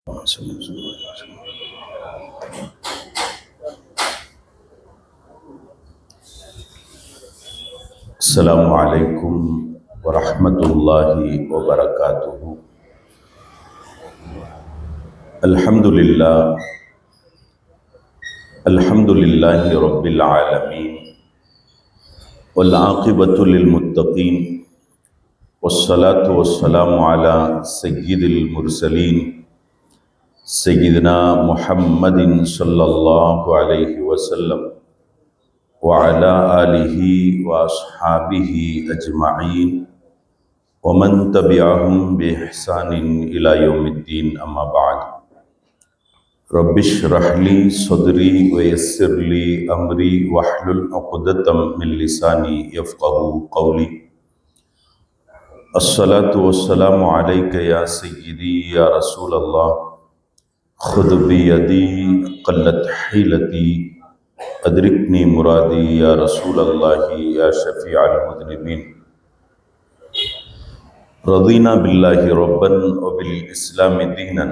السلام عليكم ورحمة الله وبركاته. الحمد لله رب العالمين، والعاقبة للمتقين، والصلاة والسلام على سيد المرسلين سيدنا محمد صلى الله عليه وسلم وعلى آله وأصحابه أجمعين ومن تبعهم بإحسان إلى يوم الدين. أما بعد، رب اشرح لي صدري ويسر لي أمري واحلل عقدة من لساني يفقهوا قولي. الصلاة والسلام عليك يا سيدي يا رسول الله، خذ بيدي قلت حيلتي أدركني مرادي يا رسول الله يا شفيع المذنبين. رضينا بالله ربا وبالإسلام دينا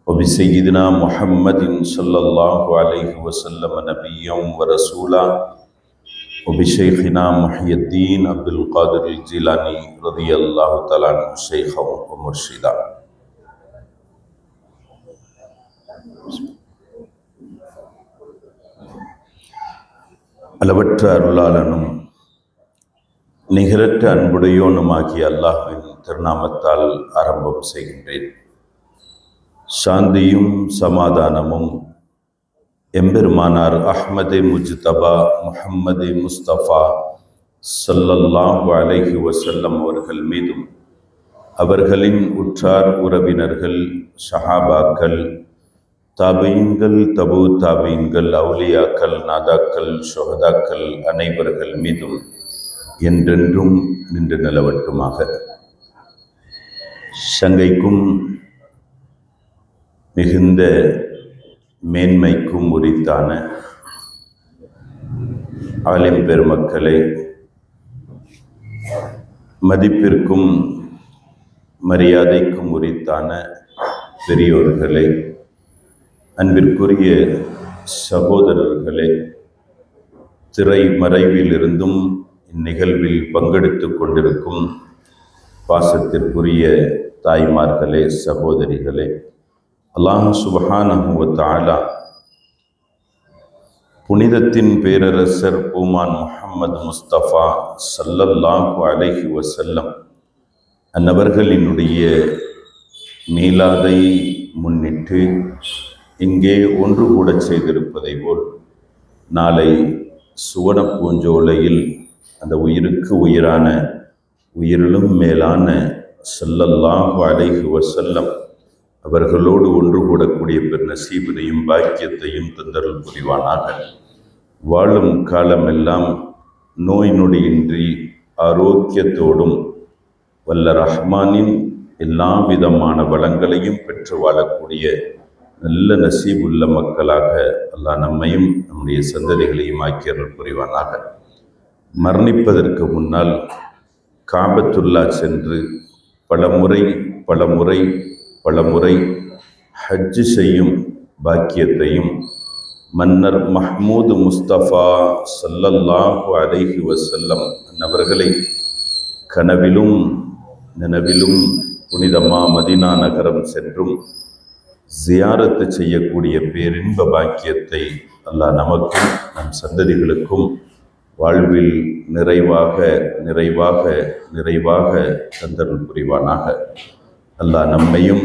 وبسيدنا محمد صلى الله عليه وسلم نبيا ورسولا وبشيخنا محي الدين عبد القادر الجيلاني رضي الله تعالى عنه شيخا ومرشدا. அளவற்ற அருளாளனும் நிகரற்ற அன்புடையோனுமாகிய அல்லாஹ்வின் திருநாமத்தால் ஆரம்பம் செய்கின்றேன். சாந்தியும் சமாதானமும் எம்பெருமானார் அஹ்மதே முஜ்தபா முஹம்மதே முஸ்தபா ஸல்லல்லாஹு அலைஹி வஸல்லம் அவர்கள் மீதும், அவர்களின் உற்றார் உறவினர்கள், ஸஹாபாக்கள், தாபீன்கள், தபு தாபீன்கள், அவுலியாக்கள், நாதாக்கள், ஷுஹதாக்கள் அனைவர்கள் மீதும் என்றென்றும் நின்று நிலவட்டுமாக. சங்கைக்கும் மிகுந்த மேன்மைக்கும் உரித்தான ஆலிம் பெருமக்களே, மதிப்பிற்கும் மரியாதைக்கும் உரித்தான பெரியோர்களே, அன்பிற்குரிய சகோதரர்களே, திரை மறைவிலிருந்தும் இந்நிகழ்வில் பங்கெடுத்து கொண்டிருக்கும் பாசத்திற்குரிய தாய்மார்களே, சகோதரிகளே, அல்லாஹ் சுப்ஹானஹு வ தஆலா புனிதத்தின் பேரரசர் பூமான் முஹம்மது முஸ்தபா ஸல்லல்லாஹு அலைஹி வஸல்லம் அன்னவர்களினுடைய மீலாதை முன்னிட்டு இங்கே ஒன்று கூட செய்திருப்பதை போல், நாளை சுவன பூஞ்சோலையில் அந்த உயிருக்கு உயிரான, உயிரிலும் மேலான ஸல்லல்லாஹு அலைஹி வஸல்லம் அவர்களோடு ஒன்று கூடக்கூடிய பெரு நசீபினையும் பாக்கியத்தையும் தந்தருள் புரிவானாக. வாழும் காலமெல்லாம் நோய் நொடியின்றி ஆரோக்கியத்தோடும் வல்ல ரஹ்மானின் எல்லா விதமான வளங்களையும் பெற்று வாழக்கூடிய நல்ல நசீபுள்ள மக்களாக அல்லாஹ் நம்மையும் நம்முடைய சந்ததிகளையும் ஆக்கியருள் புரிவானாக. மரணிப்பதற்கு முன்னால் காபத்துல்லா சென்று பலமுறை ஹஜ்ஜு செய்யும் பாக்கியத்தையும் மன்னர் மஹ்மூது முஸ்தபா ஸல்லல்லாஹு அலைஹி வஸல்லம் அவர்களை கனவிலும் நினவிலும் புனிதமா மதீனா நகரம் சென்றும் ஜியாரத்து செய்யக்கூடிய பேரின்ப பாக்கியத்தை அல்லாஹ் நமக்கும் நம் சந்ததிகளுக்கும் வாழ்வில் நிறைவாக தந்தருள் புரிவானாக. அல்லாஹ் நம்மையும்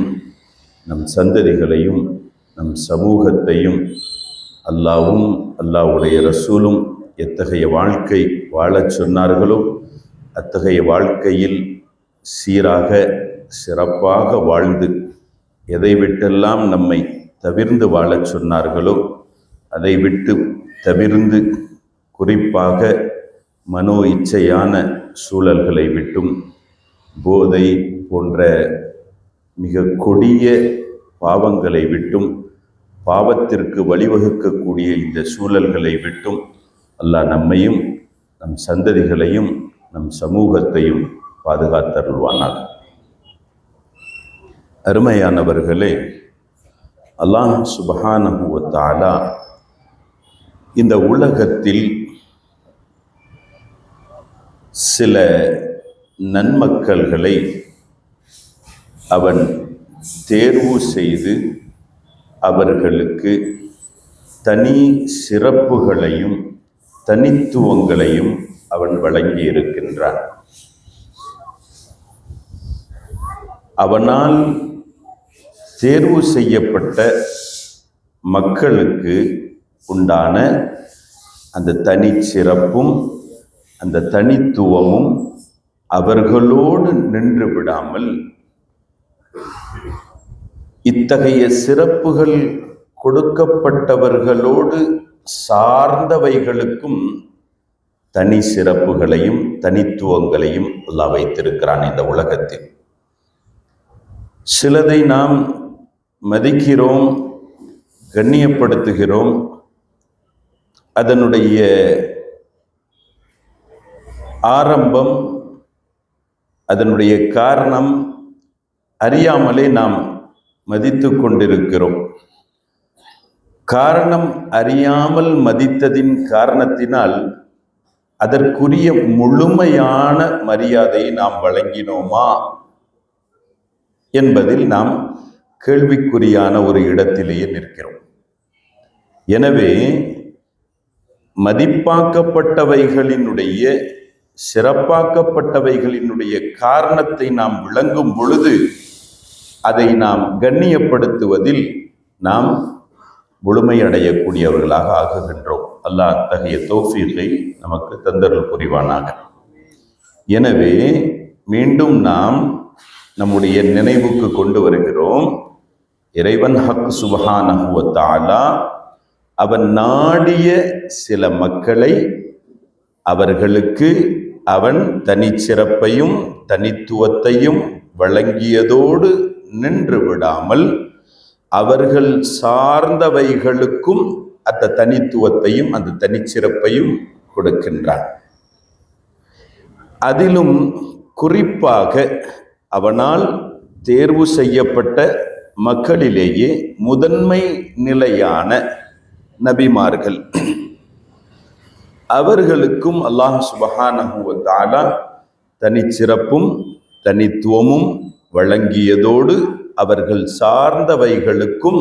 நம் சந்ததிகளையும் நம் சமூகத்தையும் அல்லாஹ்வும் அல்லாஹ்வுடைய ரசூலும் எத்தகைய வாழ்க்கை வாழச் சொன்னார்களோ அத்தகைய வாழ்க்கையில் சீராக சிறப்பாக வாழ்ந்து, எதை விட்டெல்லாம் நம்மை தவிர்ந்து வாழச் சொன்னார்களோ அதை விட்டு தவிர்ந்து, குறிப்பாக மனோ இச்சையான சூழல்களை விட்டும், போதை போன்ற மிக கொடிய பாவங்களை விட்டும், பாவத்திற்கு வழிவகுக்கக்கூடிய இந்த சூழல்களை விட்டும் அல்லாஹ் நம்மையும் நம் சந்ததிகளையும் நம் சமூகத்தையும் பாதுகாத்தருள்வானாக. அருமையானவர்களே, அல்லாஹ் சுப்ஹானஹு வ தஆலா இந்த உலகத்தில் சில நன்மக்கள்களை அவன் தேர்வு செய்து அவர்களுக்கு தனி சிறப்புகளையும் தனித்துவங்களையும் அவன் வழங்கி இருக்கின்றான். அவனால் தேர்வு செய்யப்பட்ட மக்களுக்கு உண்டான அந்த தனிச்சிறப்பும் அந்த தனித்துவமும் அவர்களோடு நின்று விடாமல், இத்தகைய சிறப்புகள் கொடுக்கப்பட்டவர்களோடு சார்ந்தவைகளுக்கும் தனி சிறப்புகளையும் தனித்துவங்களையும் அல்லாஹ் வைத்திருக்கிறான். இந்த உலகத்தில் சிலதை நாம் மதிக்கிறோம், கண்ணியப்படுத்துகிறோம். அதனுடைய ஆரம்பம், அதனுடைய காரணம் அறியாமலே நாம் மதித்து கொண்டிருக்கிறோம். காரணம் அறியாமல் மதித்ததின் காரணத்தினால் அதற்குரிய முழுமையான மரியாதையை நாம் வழங்கினோமா என்பதில் நாம் கேள்விக்குறியான ஒரு இடத்திலேயே நிற்கிறோம். எனவே மதிப்பாக்கப்பட்டவைகளினுடைய சிறப்பாக்கப்பட்டவைகளினுடைய காரணத்தை நாம் விளங்கும் பொழுது அதை நாம் கண்ணியப்படுத்துவதில் நாம் முழுமையடையக்கூடியவர்களாக ஆகுகின்றோம். அல்லாஹ் அத்தகைய தௌஃபீகை நமக்கு தந்தருள் புரிவானாக. எனவே மீண்டும் நாம் நம்முடைய நினைவுக்கு கொண்டு வருகிறோம், இறைவன் ஹக் சுப்ஹானஹு வ தஆலா அவன் நாடிய சில மக்களை அவர்களுக்கு அவன் தனிச்சிறப்பையும் தனித்துவத்தையும் வழங்கியதோடு நின்று விடாமல் அவர்கள் சார்ந்தவைகளுக்கும் அந்த தனித்துவத்தையும் அந்த தனிச்சிறப்பையும் கொடுக்கின்றான். அதிலும் குறிப்பாக அவனால் தேர்வு செய்யப்பட்ட மக்களிலேயே முதன்மை நிலையான நபிமார்கள், அவர்களுக்கும் அல்லாஹ் சுப்ஹானஹு வ தஆலா தனிச்சிறப்பும் தனித்துவமும் வழங்கியதோடு அவர்கள் சார்ந்தவைகளுக்கும்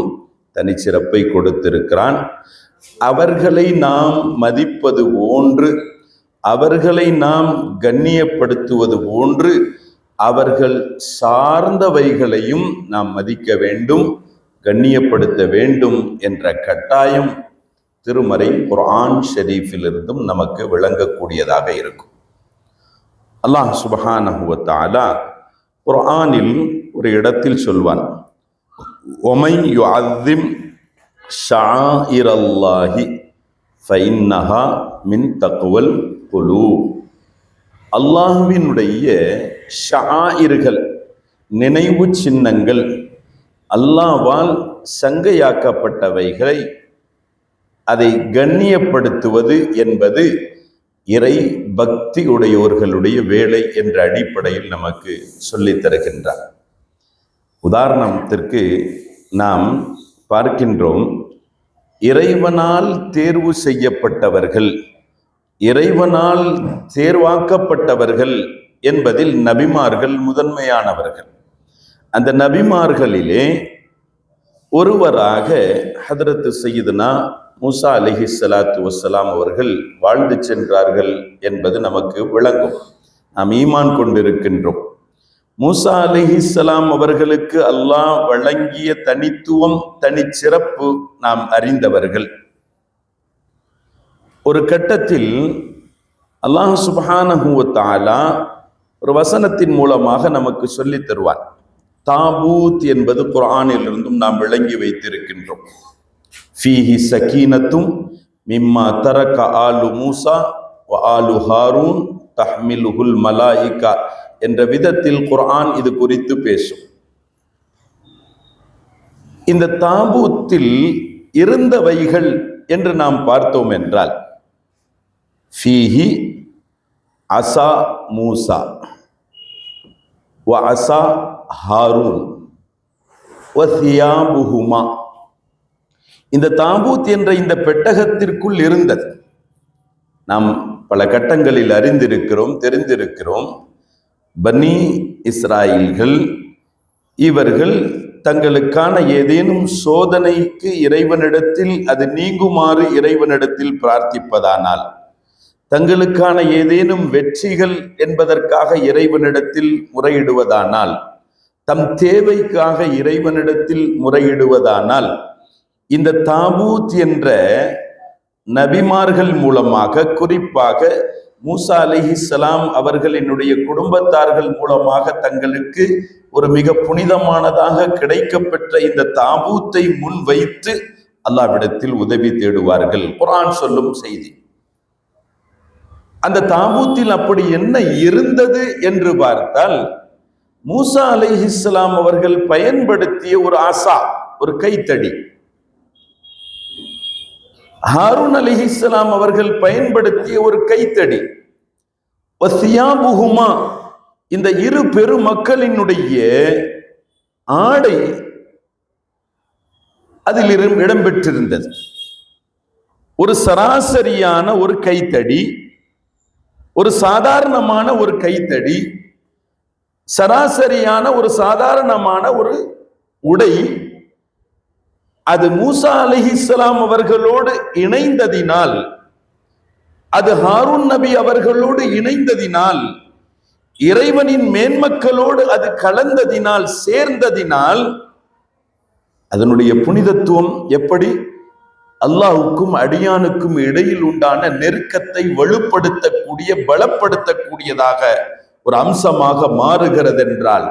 தனிச்சிறப்பை கொடுத்திருக்கிறான். அவர்களை நாம் மதிப்பது போன்று, அவர்களை நாம் கண்ணியப்படுத்துவது போன்று அவர்கள் சார்ந்தவைகளையும் நாம் மதிக்க வேண்டும், கண்ணியப்படுத்த வேண்டும் என்ற கட்டாயம் திருமறை குர்ஆன் ஷரீஃபிலிருந்தும் நமக்கு விளங்கக்கூடியதாக இருக்கும். அல்லாஹ் சுப்ஹானஹு வ தஆலா குர்ஆனில் ஒரு இடத்தில் சொல்வான், ஒமை யுஅzzim ஷஆயிரல்லாஹி ஃபஇன்னஹா மின் தக்வல் குலூப். அல்லாஹ்வினுடைய ஷஆயிர்கள், நினைவு சின்னங்கள், அல்லாஹ்வால் சங்கையாக்கப்பட்டவைகளை அதை கண்ணியப்படுத்துவது என்பது இறை பக்தி உடையோர்களுடைய வேலை என்ற அடிப்படையில் நமக்கு சொல்லித் தருகின்றார். உதாரணத்திற்கு நாம் பார்க்கின்றோம், இறைவனால் தேர்வு செய்யப்பட்டவர்கள், இறைவனால் தேர்வாக்கப்பட்டவர்கள் என்பதில் நபிமார்கள் முதன்மையானவர்கள். அந்த நபிமார்களிலே ஒருவராக ஹதரத் சையதுனா மூசா அலைஹிஸ்ஸலாத்து வஸ்ஸலாம் அவர்கள் வாழ்ந்து சென்றார்கள் என்பது நமக்கு விளங்கும். நாம் ஈமான் கொண்டிருக்கின்றோம். மூசா அலைஹிஸ்ஸலாம் அவர்களுக்கு அல்லாஹ் வழங்கிய தனித்துவம் தனிச்சிறப்பு நாம் அறிந்தவர்கள். ஒரு கட்டத்தில் அல்லாஹ் சுப்ஹானஹு வ தஆலா ஒரு வசனத்தின் மூலமாக நமக்கு சொல்லித் தருவான். தாபூத் என்பது குர்ஆனிலிருந்தும் நாம் விளங்கி வைத்திருக்கின்றோம். ஃபீஹி சகீனத்தும் மிம்மா தரக ஆலு மூசா வ ஆலு ஹாரூன் தஹ்மிலுஹுல் மலாயிகா என்ற விதத்தில் குர்ஆன் இது குறித்து பேசும். இந்த தாபூத்தில் இருந்தவைகள் என்று நாம் பார்த்தோம் என்றால், ஃபீஹி அசா மூசா வ அசா ஹாரூன் வசியாபுஹுமா. இந்த தாபூத் என்ற இந்த பெட்டகத்திற்குள் இருந்தது. நாம் பல கட்டங்களில் அறிந்திருக்கிறோம், தெரிந்திருக்கிறோம். பனி இஸ்ராயீல்கள் இவர்கள் தங்களுக்கான ஏதேனும் சோதனைக்கு இறைவனிடத்தில் அது நீங்குமாறு இறைவனிடத்தில் பிரார்த்திப்பதானால், தங்களுக்கான ஏதேனும் வெற்றிகள் என்பதற்காக இறைவனிடத்தில் முறையிடுவதானால், தம் தேவைக்காக இறைவனிடத்தில் முறையிடுவதானால், இந்த தாபூத் என்ற நபிமார்கள் மூலமாக, குறிப்பாக மூசா அலைஹிஸ்ஸலாம் அவர்களினுடைய குடும்பத்தார்கள் மூலமாக தங்களுக்கு ஒரு மிக புனிதமானதாக கிடைக்கப்பெற்ற இந்த தாபூத்தை முன் வைத்து அல்லாஹ்விடத்தில் உதவி தேடுவார்கள். குர்ஆன் சொல்லும் செய்தி. அந்த தாபூத்தில் அப்படி என்ன இருந்தது என்று பார்த்தால், மூசா அலைஹிஸ்ஸலாம் அவர்கள் பயன்படுத்திய ஒரு ஆசா, ஒரு கைத்தடி. ஹாரூன் அலைஹிஸ்ஸலாம் அவர்கள் பயன்படுத்திய ஒரு கைத்தடி. வசியாபுஹுமா, இந்த இரு பெருமக்களினுடைய ஆடை அதில் இடம்பெற்றிருந்தது. ஒரு சராசரியான ஒரு கைத்தடி, ஒரு சாதாரணமான ஒரு கைத்தடி, சராசரியான ஒரு சாதாரணமான ஒரு உடை. அது மூசா அலைஹிஸ்ஸலாம் அவர்களோடு இணைந்ததினால், அது ஹாரூன் நபி அவர்களோடு இணைந்ததினால், இறைவனின் மேன்மக்களோடு அது கலந்ததினால், சேர்ந்ததினால், அதனுடைய புனிதத்துவம் எப்படி அல்லாஹுக்கும் அடியானுக்கும் இடையில் உண்டான நெருக்கத்தை வலுப்படுத்தக்கூடிய, பலப்படுத்தக்கூடியதாக ஒரு அம்சமாக மாறுகிறது என்றால்,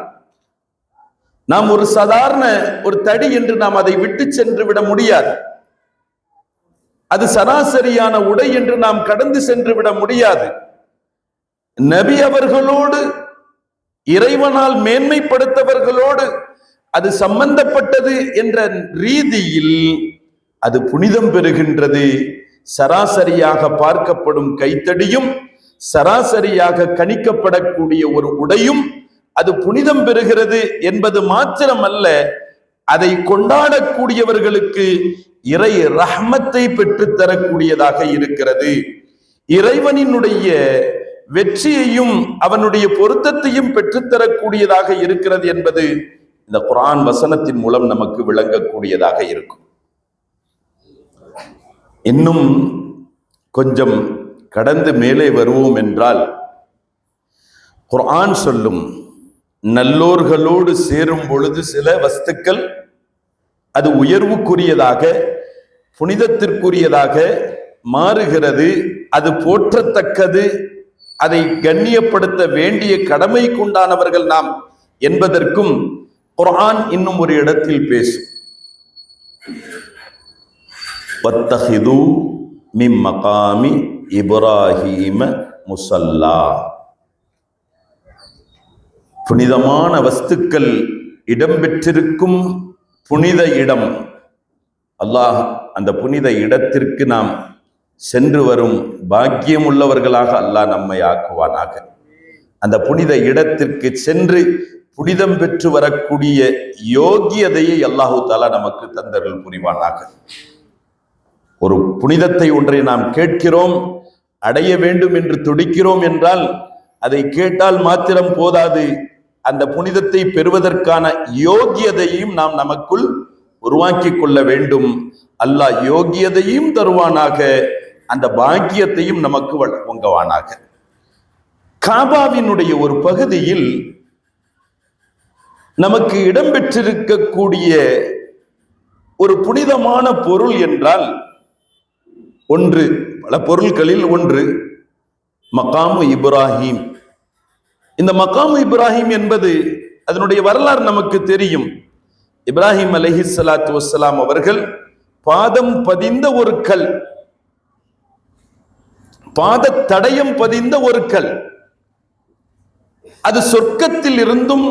நாம் ஒரு சாதாரண ஒரு தடி என்று நாம் அதை விட்டு சென்று விட முடியாது. அது சராசரியான உடை என்று நாம் கடந்து சென்று விட முடியாது. நபி அவர்களோடு, இறைவனால் மேன்மைப்படுத்தவர்களோடு அது சம்பந்தப்பட்டது என்ற ரீதியில் அது புனிதம் பெறுகின்றது. சராசரியாக பார்க்கப்படும் கைத்தடியும் சராசரியாக கணிக்கப்படக்கூடிய ஒரு உடையும் அது புனிதம் பெறுகிறது என்பது மாத்திரமல்ல, அதை கொண்டாடக்கூடியவர்களுக்கு இறை ரஹ்மத்தை பெற்றுத்தரக்கூடியதாக இருக்கிறது. இறைவனினுடைய வெற்றியையும் அவனுடைய பொருத்தத்தையும் பெற்றுத்தரக்கூடியதாக இருக்கிறது என்பது இந்த குர்ஆன் வசனத்தின் மூலம் நமக்கு விளங்கக்கூடியதாக இருக்கும். இன்னும் கொஞ்சம் கடந்து மேலே வருவோம் என்றால், குர்ஆன் சொல்லும், நல்லோர்களோடு சேரும் பொழுது சில வஸ்துக்கள் அது உயர்வுக்குரியதாக, புனிதத்திற்குரியதாக மாறுகிறது. அது போற்றத்தக்கது, அதை கண்ணியப்படுத்த வேண்டிய கடமைக்குண்டானவர்கள் நாம் என்பதற்கும் குர்ஆன் இன்னும் ஒரு இடத்தில் பேசும். வத்தஹிது மின் மகாமி இப்ராஹீம முஸல்லா. புனிதமான வஸ்துக்கள் இடம்பெற்றிருக்கும் புனித இடம். அல்லாஹ் அந்த புனித இடத்திற்கு நாம் சென்று வரும் பாக்கியம் உள்ளவர்களாக அல்லாஹ் நம்மை ஆக்குவானாக. அந்த புனித இடத்திற்கு சென்று புனிதம் பெற்று வரக்கூடிய யோகியதையை அல்லாஹு தஆலா நமக்கு தந்தருள் புரிவானாக. ஒரு புனிதத்தை ஒன்றை நாம் கேட்கிறோம், அடைய வேண்டும் என்று துடிக்கிறோம் என்றால், அதை கேட்டால் மாத்திரம் போதாது, அந்த புனிதத்தை பெறுவதற்கான யோகியதையும் நாம் நமக்குள் உருவாக்கி கொள்ள வேண்டும். அல்லாஹ் யோகியதையும் தருவானாக, அந்த பாக்கியத்தையும் நமக்கு வழங்குவானாக. காபாவினுடைய ஒரு பகுதியில் நமக்கு இடம்பெற்றிருக்கக்கூடிய ஒரு புனிதமான பொருள் என்றால், ஒன்று, பல பொருட்களில் ஒன்று மகாமு இப்ராஹிம். இந்த மகாமு இப்ராஹிம் என்பது, அதனுடைய வரலாறு நமக்கு தெரியும். இப்ராஹிம் அலைஹிஸ்ஸலாத்து வஸ்ஸலாம் அவர்கள் பாதம் பதிந்த ஒரு கல், பாத தடயம் பதிந்த ஒரு கல், அது சொர்க்கத்தில் இருந்தும்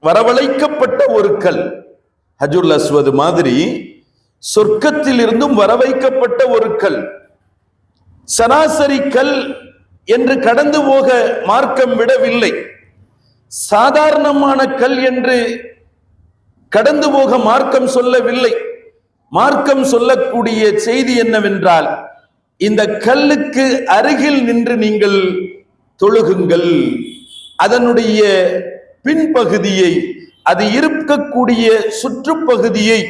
வரவழைக்கப்பட்ட ஒரு கல். ஹஜ்ருல் அஸ்வத் மாதிரி சொர்க்கத்தில் இருந்தும் வரவைக்கப்பட்ட ஒரு கல். சராசரி கல் என்று கடந்து போக மார்க்கம் விடவில்லை. சாதாரணமான கல் என்று கடந்து போக மார்க்கம் சொல்லவில்லை. மார்க்கம் சொல்லக்கூடிய செய்தி என்னவென்றால், இந்த கல்லுக்கு அருகில் நின்று நீங்கள் தொழுகுங்கள், அதனுடைய பின்பகுதியை, அது இருக்கக்கூடிய சுற்றுப்பகுதியை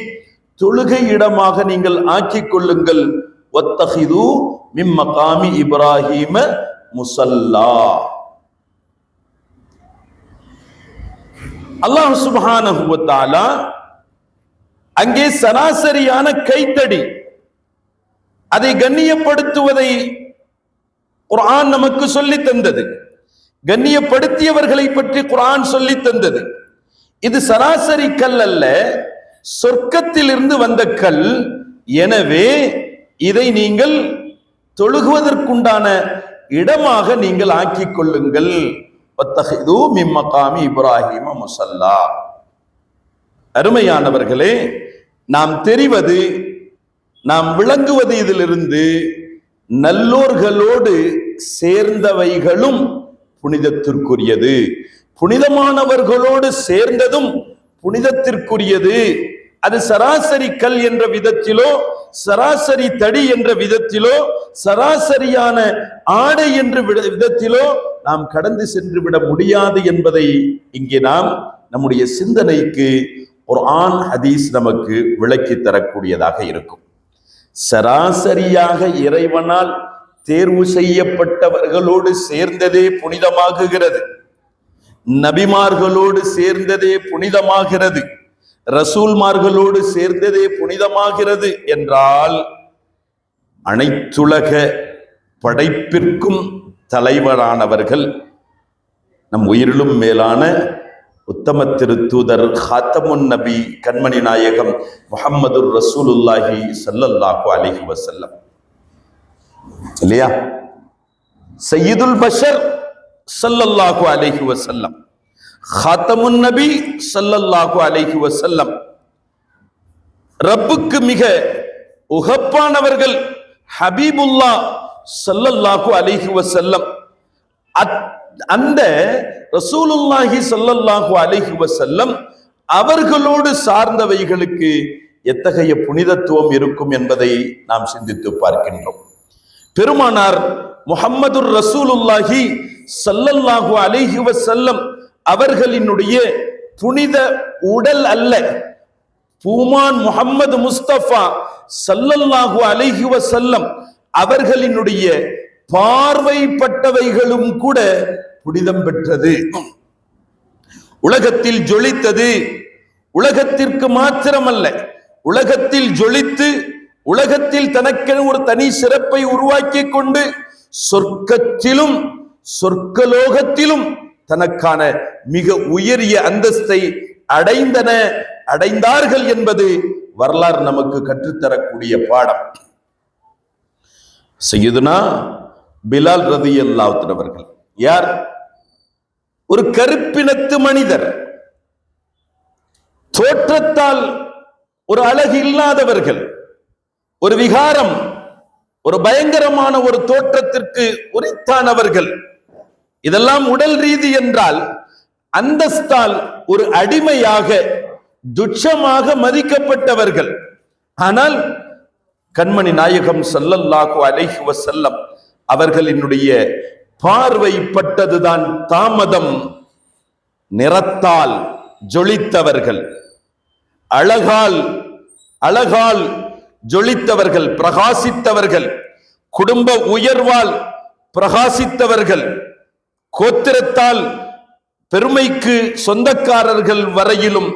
தொழுகை இடமாக நீங்கள் ஆக்கிக் கொள்ளுங்கள். வத்தஹிது மின் மகாமி இப்ராஹீம முஸல்லா. அல்லாஹ் சுப்ஹானஹு வ தஆலா அங்கே சராசரியான கைத்தடி, அதை கண்ணியப்படுத்துவதை குர்ஆன் நமக்கு சொல்லி தந்தது. கண்ணியப்படுத்தியவர்களை பற்றி குர்ஆன் சொல்லி தந்தது. இது சராசரி கல் அல்ல, சொர்க்கத்திலிருந்து வந்த கல். எனவே இதை நீங்கள் தொழுகுவதற்குண்டான இடமாக நீங்கள் ஆக்கிக் கொள்ளுங்கள். வத்தஹிது மின் மகாமி இப்ராஹீம முஸல்லா. அருமையானவர்களே, நாம் தெரிவது, நாம் விளங்குவது இதிலிருந்து, நல்லோர்களோடு சேர்ந்தவைகளும் புனிதத்திற்குரியது, புனிதமானவர்களோடு சேர்ந்ததும் புனிதத்திற்குரியது. அது சராசரி கல் என்ற விதத்திலோ, சராசரி தடி என்ற விதத்திலோ, சராசரியான ஆடை என்ற விதத்திலோ நாம் கடந்து சென்று விட முடியாது என்பதை இங்கே நாம் நம்முடைய சிந்தனைக்கு குர்ஆன் ஹதீஸ் நமக்கு விளக்கி தரக்கூடியதாக இருக்கும். சராசரியாக இறைவனால் தேர்வு செய்யப்பட்டவர்களோடு சேர்ந்ததே புனிதமாகுகிறது, நபிமார்களோடு சேர்ந்ததே புனிதமாகிறது, ரசூல்மார்களோடு சேர்ந்ததே புனிதமாகிறது என்றால், அனைத்துலக படைப்பிற்கும் தலைவரானவர்கள் நம் உயிரிலும் மேலான உத்தம திருத்தூதர் ஹாத்தமுன் நபி கண்மணி நாயகம் முஹம்மதுர் ரசூலுல்லாஹி ஸல்லல்லாஹு அலைஹி வஸல்லம் இல்லையா? சய்யிதுல் பஷர் ஸல்லல்லாஹு அலைஹி வஸல்லம், ஹாத்தமுன் நபி ஸல்லல்லாஹு அலைஹி வஸல்லம், ரப்புக்கு மிக உகப்பானவர்கள் ஹபீபுல்லாஹ் ஸல்லல்லாஹு அலைஹி வஸல்லம். அந்த ரசூலுல்லாஹி ஸல்லல்லாஹு அலைஹி வஸல்லம் அவர்களோடு சார்ந்தவைகளுக்கு எத்தகைய புனிதத்துவம் இருக்கும் என்பதை நாம் சிந்தித்து பார்க்கின்றோம். பெருமானார் முஹம்மதுர் ரசூலுல்லாஹி ஸல்லல்லாஹு அலைஹி வஸல்லம் அவர்களினுடைய புனித உடல் அல்ல, பூமான் முஹம்மது முஸ்தபா ஸல்லல்லாஹு அலைஹி வஸல்லம் அவர்களினுடைய பார்வைப்பட்டவைகளும் கூட புனிதம் பெற்றது, உலகத்தில் ஜொலித்தது. உலகத்திற்கு மாத்திரமல்ல, உலகத்தில் ஜொலித்து உலகத்தில் தனக்கென ஒரு தனி சிறப்பை உருவாக்கி கொண்டு சொர்க்கத்திலும் சொர்க்கலோகத்திலும் தனக்கான மிக உயரிய அந்தஸ்தை அடைந்தார்கள் என்பது வரலாறு நமக்கு கற்றுத்தரக்கூடிய பாடம். சய்யிதுனா பிலால் ரலியல்லாஹு அன்ஹு அவர்கள் யார்? ஒரு கருப்பினத்து மனிதர், தோற்றத்தால் ஒரு அழகு இல்லாதவர்கள், ஒரு விகாரம், ஒரு பயங்கரமான ஒரு தோற்றத்திற்கு உரித்தானவர்கள். இதெல்லாம் உடல் ரீதி என்றால், அந்தஸ்தால் ஒரு அடிமையாக துச்சமாக மதிக்கப்பட்டவர்கள். ஆனால் கண்மணி நாயகம் ஸல்லல்லாஹு அலைஹி வஸல்லம் அவர்களினுடைய பார்வைப்பட்டதுதான் தாமதம். நிறத்தால் ஜொலித்தவர்கள், அழகால் ஜொலித்தவர்கள், பிரகாசித்தவர்கள், குடும்ப உயர்வால் பிரகாசித்தவர்கள், கோத்திரத்தால் பெருமைக்கு சொந்தக்காரர்கள் வரையிலும்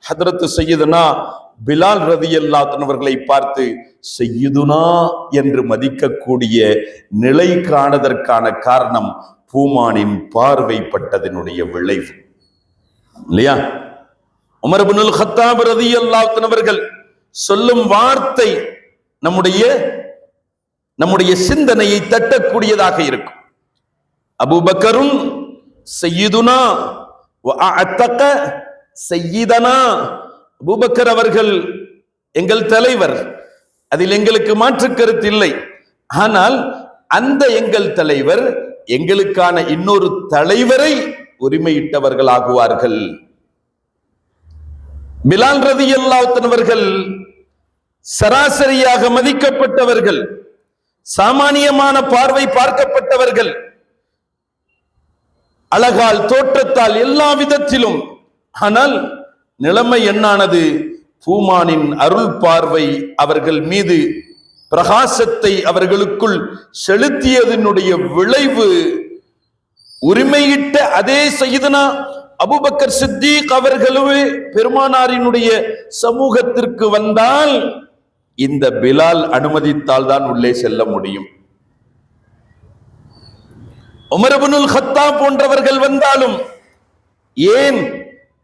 ஹதரத் சய்யிதுனா பிலால் ரலியல்லாஹு அன்ஹு அவர்களை பார்த்து சய்யிதுனா என்று மதிக்கக்கூடிய நிலை காணதற்கான காரணம் பூமானின் பார்வைப்பட்டதனுடைய விளைவு இல்லையா? உமர் இப்னுல் கத்தாப் ரலியல்லாஹு அன்ஹு அவர்கள் சொல்லும் வார்த்தை நம்முடைய சிந்தனையை தட்டக்கூடியதாக இருக்கும். அபூபக்கரும் சய்யிதுனா வ அஅத்தக சய்யிதனா, அபூபக்கர் அவர்கள் எங்கள் தலைவர், அதில் எங்களுக்கு மாற்று கருத்து இல்லை. ஆனால் அந்த எங்கள் தலைவர் எங்களுக்கான இன்னொரு தலைவரை உரிமையிட்டவர்களாகுவார்கள். பிலால் ரலியல்லாஹு அன்ஹு அவர்கள் சராசரியாக மதிக்கப்பட்டவர்கள், சாமானியமான பார்வை பார்க்கப்பட்டவர்கள், அழகால், தோற்றத்தால், எல்லா விதத்திலும். ஆனால் நிலைமை என்னானது? பூமானின் அருள் பார்வை அவர்கள் மீது பிரகாசத்தை அவர்களுக்குள் செலுத்தியதனுடைய விளைவு, உரிமையிட்ட அதே சையதுனா அபூபக்கர் சித்திக் அவர்களுமே பெருமானாரினுடைய சமூகத்திற்கு வந்தால் இந்த பிலால் அனுமதித்தால் தான் உள்ளே செல்ல முடியும். உமர் இப்னுல் கத்தாப் போன்றவர்கள் வந்தாலும், ஏன்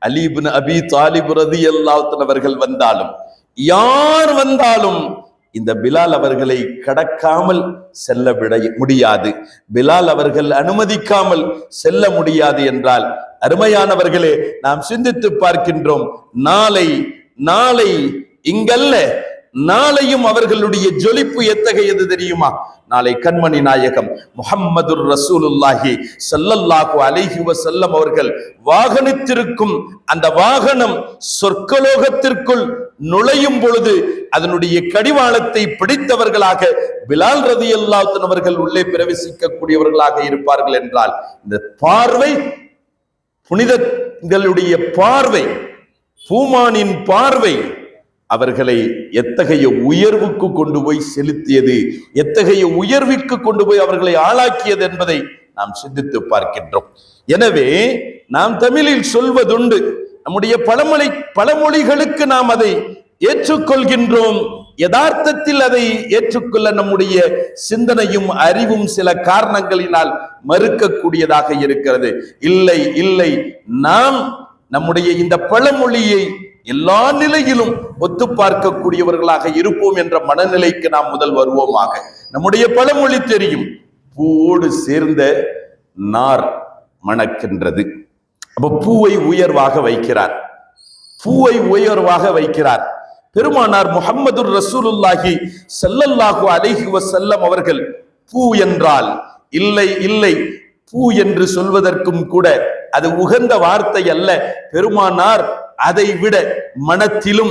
அலி இப்னு அபி தாலிப் ரலியல்லாஹு அன்ஹு அவர்கள் வந்தாலும், யார் வந்தாலும் இந்த பிலால் அவர்களை கடக்காமல் செல்ல விட முடியாது. பிலால் அவர்கள் அனுமதிக்காமல் செல்ல முடியாது என்றால், அருமையானவர்களே, நாம் சிந்தித்து பார்க்கின்றோம். நாளை இங்கல்ல, நாளையும் அவர்களுடைய ஜொலிப்பு எத்தகையது தெரியுமா? நாளை கண்மணி நாயகம் முஹம்மதுர் ரசூலுல்லாஹி ஸல்லல்லாஹு அலைஹி வஸல்லம் அவர்கள் வாகனத்திற்கும் அந்த வாகனம் சொர்க்கலோகத்திற்குள் நுழையும் பொழுது அதனுடைய கடிவாளத்தை பிடித்தவர்களாக பிலால் ரலியல்லாஹு அன்ஹு அவர்கள் உள்ளே பிரவேசிக்கக்கூடியவர்களாக இருப்பார்கள் என்றால், இந்த பார்வை, புனிதங்களுடைய பார்வை, பூமானின் பார்வை அவர்களை எத்தகைய உயர்வுக்கு கொண்டு போய் செலுத்தியது, எத்தகைய உயர்விற்கு கொண்டு போய் அவர்களை ஆளாக்கியது என்பதை நாம் சிந்தித்து பார்க்கின்றோம். எனவே நாம் தமிழில் சொல்வதுண்டு, நம்முடைய பழமொழிகளுக்கு நாம் அதை ஏற்றுக்கொள்கின்றோம். யதார்த்தத்தில் அதை ஏற்றுக்கொள்ள நம்முடைய சிந்தனையும் அறிவும் சில காரணங்களினால் மறுக்கக்கூடியதாக இருக்கிறது. இல்லை, நாம் நம்முடைய இந்த பழமொழியை எல்லா நிலையிலும் ஒத்து பார்க்கக்கூடியவர்களாக இருப்போம் என்ற மனநிலைக்கு நாம் முதல் வருவோமாக. நம்முடைய பழமொழி தெரியும், பூவோடு சேர்ந்த நார் மணக்கின்றது. அப்ப பூவை உயர்வாக வைக்கிறார். பெருமானார் முஹம்மதுர் ரசூலுல்லாஹி ஸல்லல்லாஹு அலைஹி வஸல்லம் அவர்கள் பூ என்றால், இல்லை, பூ என்று சொல்வதற்கும் கூட அது உகந்த வார்த்தை அல்ல. பெருமானார் அதை விட மனத்திலும்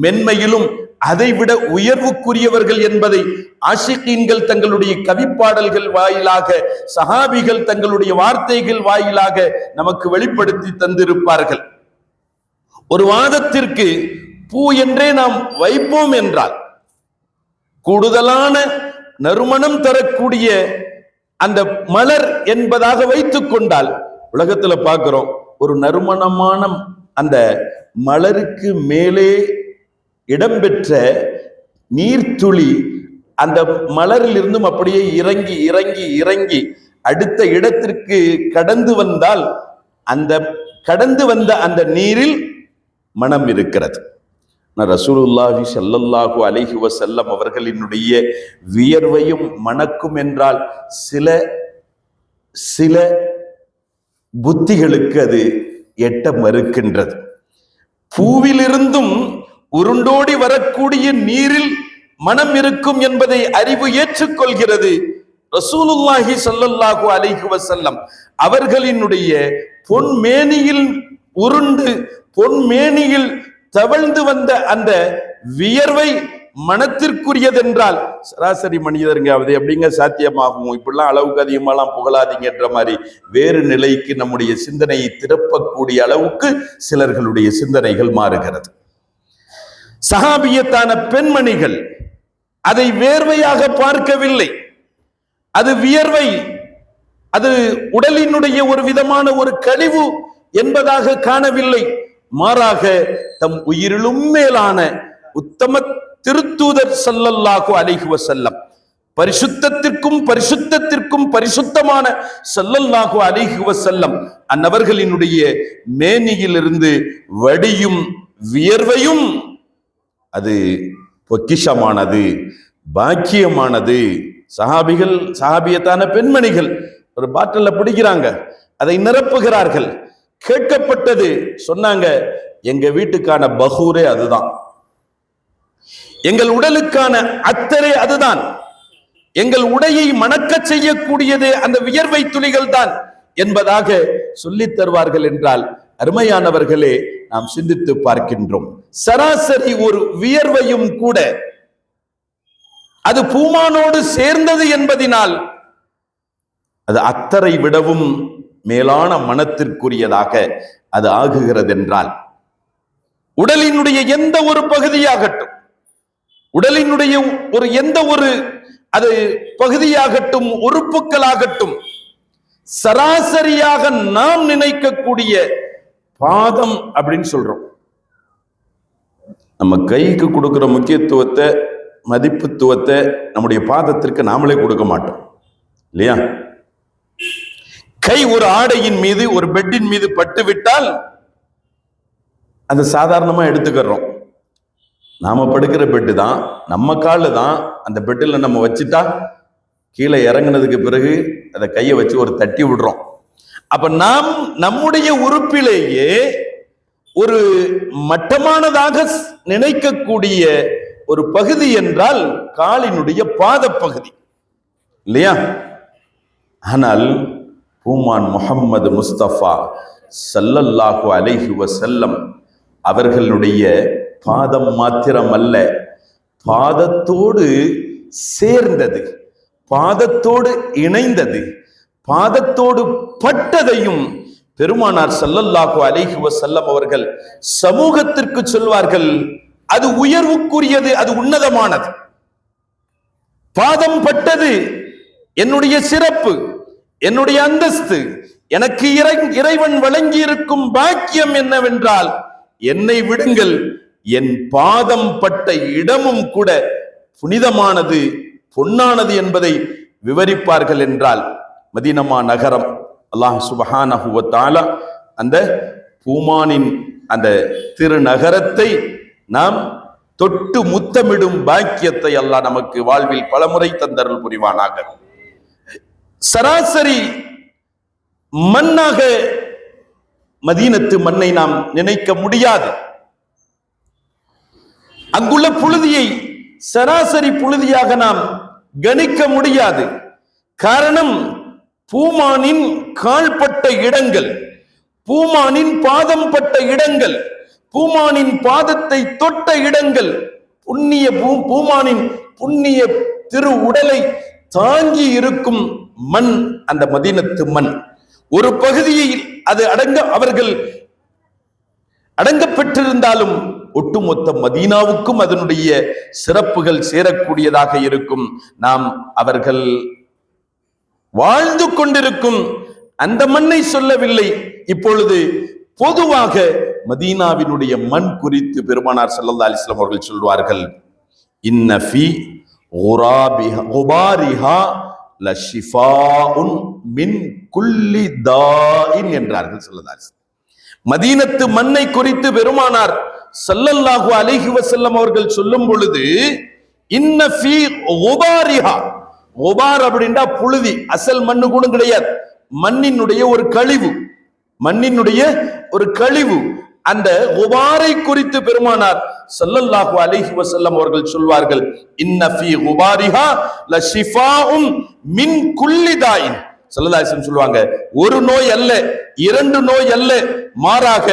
மென்மையிலும் அதைவிட உயர்வுக்குரியவர்கள் என்பதை ஆஷிகீன்கள் தங்களுடைய கவிப்பாடல்கள் வாயிலாக, சஹாபிகள் தங்களுடைய வார்த்தைகள் வாயிலாக நமக்கு வெளிப்படுத்தி தந்திருப்பார்கள். ஒரு வாதத்திற்கு பூ என்றே நாம் வைப்போம் என்றால், கூடுதலான நறுமணம் தரக்கூடிய அந்த மலர் என்பதாக வைத்துக் கொண்டால், உலகத்துல பார்க்கிறோம், ஒரு நறுமணமான அந்த மலருக்கு மேலே இடம்பெற்ற நீர்த்துளி அந்த மலரில் இருந்தும் அப்படியே இறங்கி அடுத்த இடத்திற்கு கடந்து வந்தால், அந்த கடந்து வந்த அந்த நீரில் மனம் இருக்கிறது. ரசூலுல்லாஹி ஸல்லல்லாஹு அலைஹி வஸல்லம் அவர்களினுடைய வியர்வையும் மணக்கும் என்றால் சில புத்திகளுக்கு அது எட்ட மறுக்கின்றது. பூவிலிருந்தும் உருண்டோடி வரக்கூடிய நீரில் மனம் இருக்கும் என்பதை அறிவு ஏற்றுக்கொள்கிறது. ரசூலுல்லாஹி ஸல்லல்லாஹு அலைஹி வஸல்லம் அவர்களினுடைய பொன்மேனியில் உருண்டு பொன்மேனியில் தவழ்ந்து வந்த அந்த வியர்வை மனத்திற்குரியதென்றால், சராசரி மனிதருங்க அது எப்படிங்க சாத்தியமாகும்? இப்படிலாம் அளவுக்கு அதிகமாலாம் புகழாதீங்கன்ற மாதிரி வேறு நிலைக்கு நம்முடைய சிந்தனையை திறப்பக்கூடிய அளவுக்கு சிலர்களுடைய சிந்தனைகள் மாறுகிறது. சஹாபியத்தான பெண்மணிகள் அதை வேர்வையாக பார்க்கவில்லை, அது வியர்வை, அது உடலினுடைய ஒரு விதமான ஒரு கழிவு என்பதாக காணவில்லை. மாறாக தம் உயிரிலும் மேலான உத்தம திருத்தூதர் ஸல்லல்லாஹு அலைஹி வஸல்லம், பரிசுத்தத்திற்கும் பரிசுத்தமான ஸல்லல்லாஹு அலைஹி வஸல்லம் அன்னவர்களினுடைய மேனியிலிருந்து வடியும் வியர்வையும் அது பொக்கிஷமானது, பாக்கியமானது. சஹாபியத்தான பெண்மணிகள் ஒரு பாட்டில பிடிக்கிறாங்க, அதை நிரப்புகிறார்கள். கேட்கப்பட்டது, சொன்னாங்க, எங்க வீட்டுக்கான பகூரே அதுதான், எங்கள் உடலுக்கான அத்தரே அதுதான், எங்கள் உடையை மணக்க செய்யக்கூடியது அந்த வியர்வை துளிகள் தான் என்பதாக சொல்லித் தருவார்கள் என்றால், அருமையானவர்களே, நாம் சிந்தித்து பார்க்கின்றோம். சராசரி ஒரு வியர்வையும் கூட அது பூமானோடு சேர்ந்தது என்பதினால் அது அத்தரை விடவும் மேலான மனத்திற்குரியதாக அது ஆகுகிறது என்றால், உடலினுடைய எந்த ஒரு பகுதியாகட்டும், உடலினுடைய ஒரு எந்த ஒரு அது பகுதியாகட்டும், உறுப்புகளாகட்டும், சராசரியாக நாம் நினைக்கக்கூடிய பாதம் அப்படின்னு சொல்றோம். நம்ம கைக்கு கொடுக்கிற முக்கியத்துவத்தை, மதிப்புத்துவத்தை நம்முடைய பாதத்திற்கு நாமளே கொடுக்க மாட்டோம் இல்லையா? கை ஒரு ஆடையின் மீது, ஒரு பெட்டின் மீது பட்டு விட்டால் அது சாதாரணமா எடுத்துக்கிறோம். நாம படுக்கிற பெட்டு தான், நம்ம காலில் தான், அந்த பெட்டில் நம்ம வச்சுட்டா கீழே இறங்கினதுக்கு பிறகு அதை கையை வச்சு ஒரு தட்டி விடுறோம். அப்ப நாம் நம்முடைய உறுப்பிலேயே ஒரு மட்டமானதாக நினைக்கக்கூடிய ஒரு பகுதி என்றால் காலினுடைய பாத பகுதி இல்லையா? ஆனால் பூமான் முஹம்மது முஸ்தபா ஸல்லல்லாஹு அலைஹி வஸல்லம் அவர்களுடைய பாதம் மாத்திரம் அல்ல, பாதத்தோடு சேர்ந்தது, பாதத்தோடு இணைந்தது, பாதத்தோடு பட்டதையும் பெருமானார் ஸல்லல்லாஹு அலைஹி வஸல்லம் அவர்கள் சமூகத்திற்கு சொல்வார்கள். அது உயர்வுக்குரியது, அது உன்னதமானது. பாதம் பட்டது என்னுடைய சிறப்பு, என்னுடைய அந்தஸ்து, எனக்கு இறைவன் வழங்கி இருக்கும் பாக்கியம் என்னவென்றால், என்னை விடுங்கள், என் பாதம் பட்ட இடமும் கூட புனிதமானது, பொன்னானது என்பதை விவரிப்பார்கள் என்றால், மதீனா நகரம் அல்லாஹ் சுப்ஹானஹு வ தஆலா அந்த பூமானின் அந்த திருநகரத்தை நாம் தொட்டு முத்தமிடும் பாக்கியத்தை அல்லாஹ் நமக்கு வாழ்வில் பலமுறை தந்தருள் புரிவானாக. சராசரி மண்ணாக மதீனத்து மண்ணை நாம் நினைக்க முடியாது. அங்குள்ள புழுதியை சராசரி புழுதியாக நாம் கணிக்க முடியாது. காரணம், பூமானின் கால்பட்ட இடங்கள், பூமானின் பாதம் பட்ட இடங்கள், பூமானின் பாதத்தை தொட்ட இடங்கள், பூமானின் புண்ணிய திரு உடலை தாங்கி இருக்கும் மண் அந்த மதீனத்து மண். ஒரு பகுதியில் அது அவர்கள் அடங்க பெற்றிருந்தாலும் ஒட்டுமொத்த மதீனாவுக்கும் அதனுடைய சிறப்புகள் சேரக்கூடியதாக இருக்கும். நாம் அவர்கள் வாழ்ந்து கொண்டிருக்கும் அந்த மண்ணை சொல்லவில்லை. இப்பொழுது பொதுவாக மதீனாவினுடைய மண் குறித்து பெருமானார் ஸல்லல்லாஹு அலைஹி வஸல்லம் அவர்கள் சொல்வார்கள், இன்ன ஃபீ குபாரிஹா லஷிஃபாஉன் மின் குல்லி தாஇன் என்றார்கள் ஸல்லல்லாஹு அலைஹி வஸல்லம். மதீனத்து மண்ணை குறித்து பெருமானார் ஸல்லல்லாஹு அலைஹி வஸல்லம் அவர்கள் சொல்லும் பொழுது, இன்ன ஃபீ குபாரிஹா, குபார் அப்படின்னா புழுதி, அசல் மண்ணு கூட கிடையாது, மண்ணினுடைய ஒரு கழிவு, மண்ணினுடைய ஒரு கழிவு. அந்த குபாரை குறித்து பெருமானார் ஸல்லல்லாஹு அலைஹி வஸல்லம் அவர்கள் சொல்வார்கள், இன்ன ஃபீ குபாரிஹா லஷிஃபாஉன் மின் குல்லி தாயின். ஸல்லல்லாஹு அலைஹி வஸல்லம் சொல்வாங்க, ஒரு நோய் அல்ல, இரண்டு நோய் அல்ல, மாறாக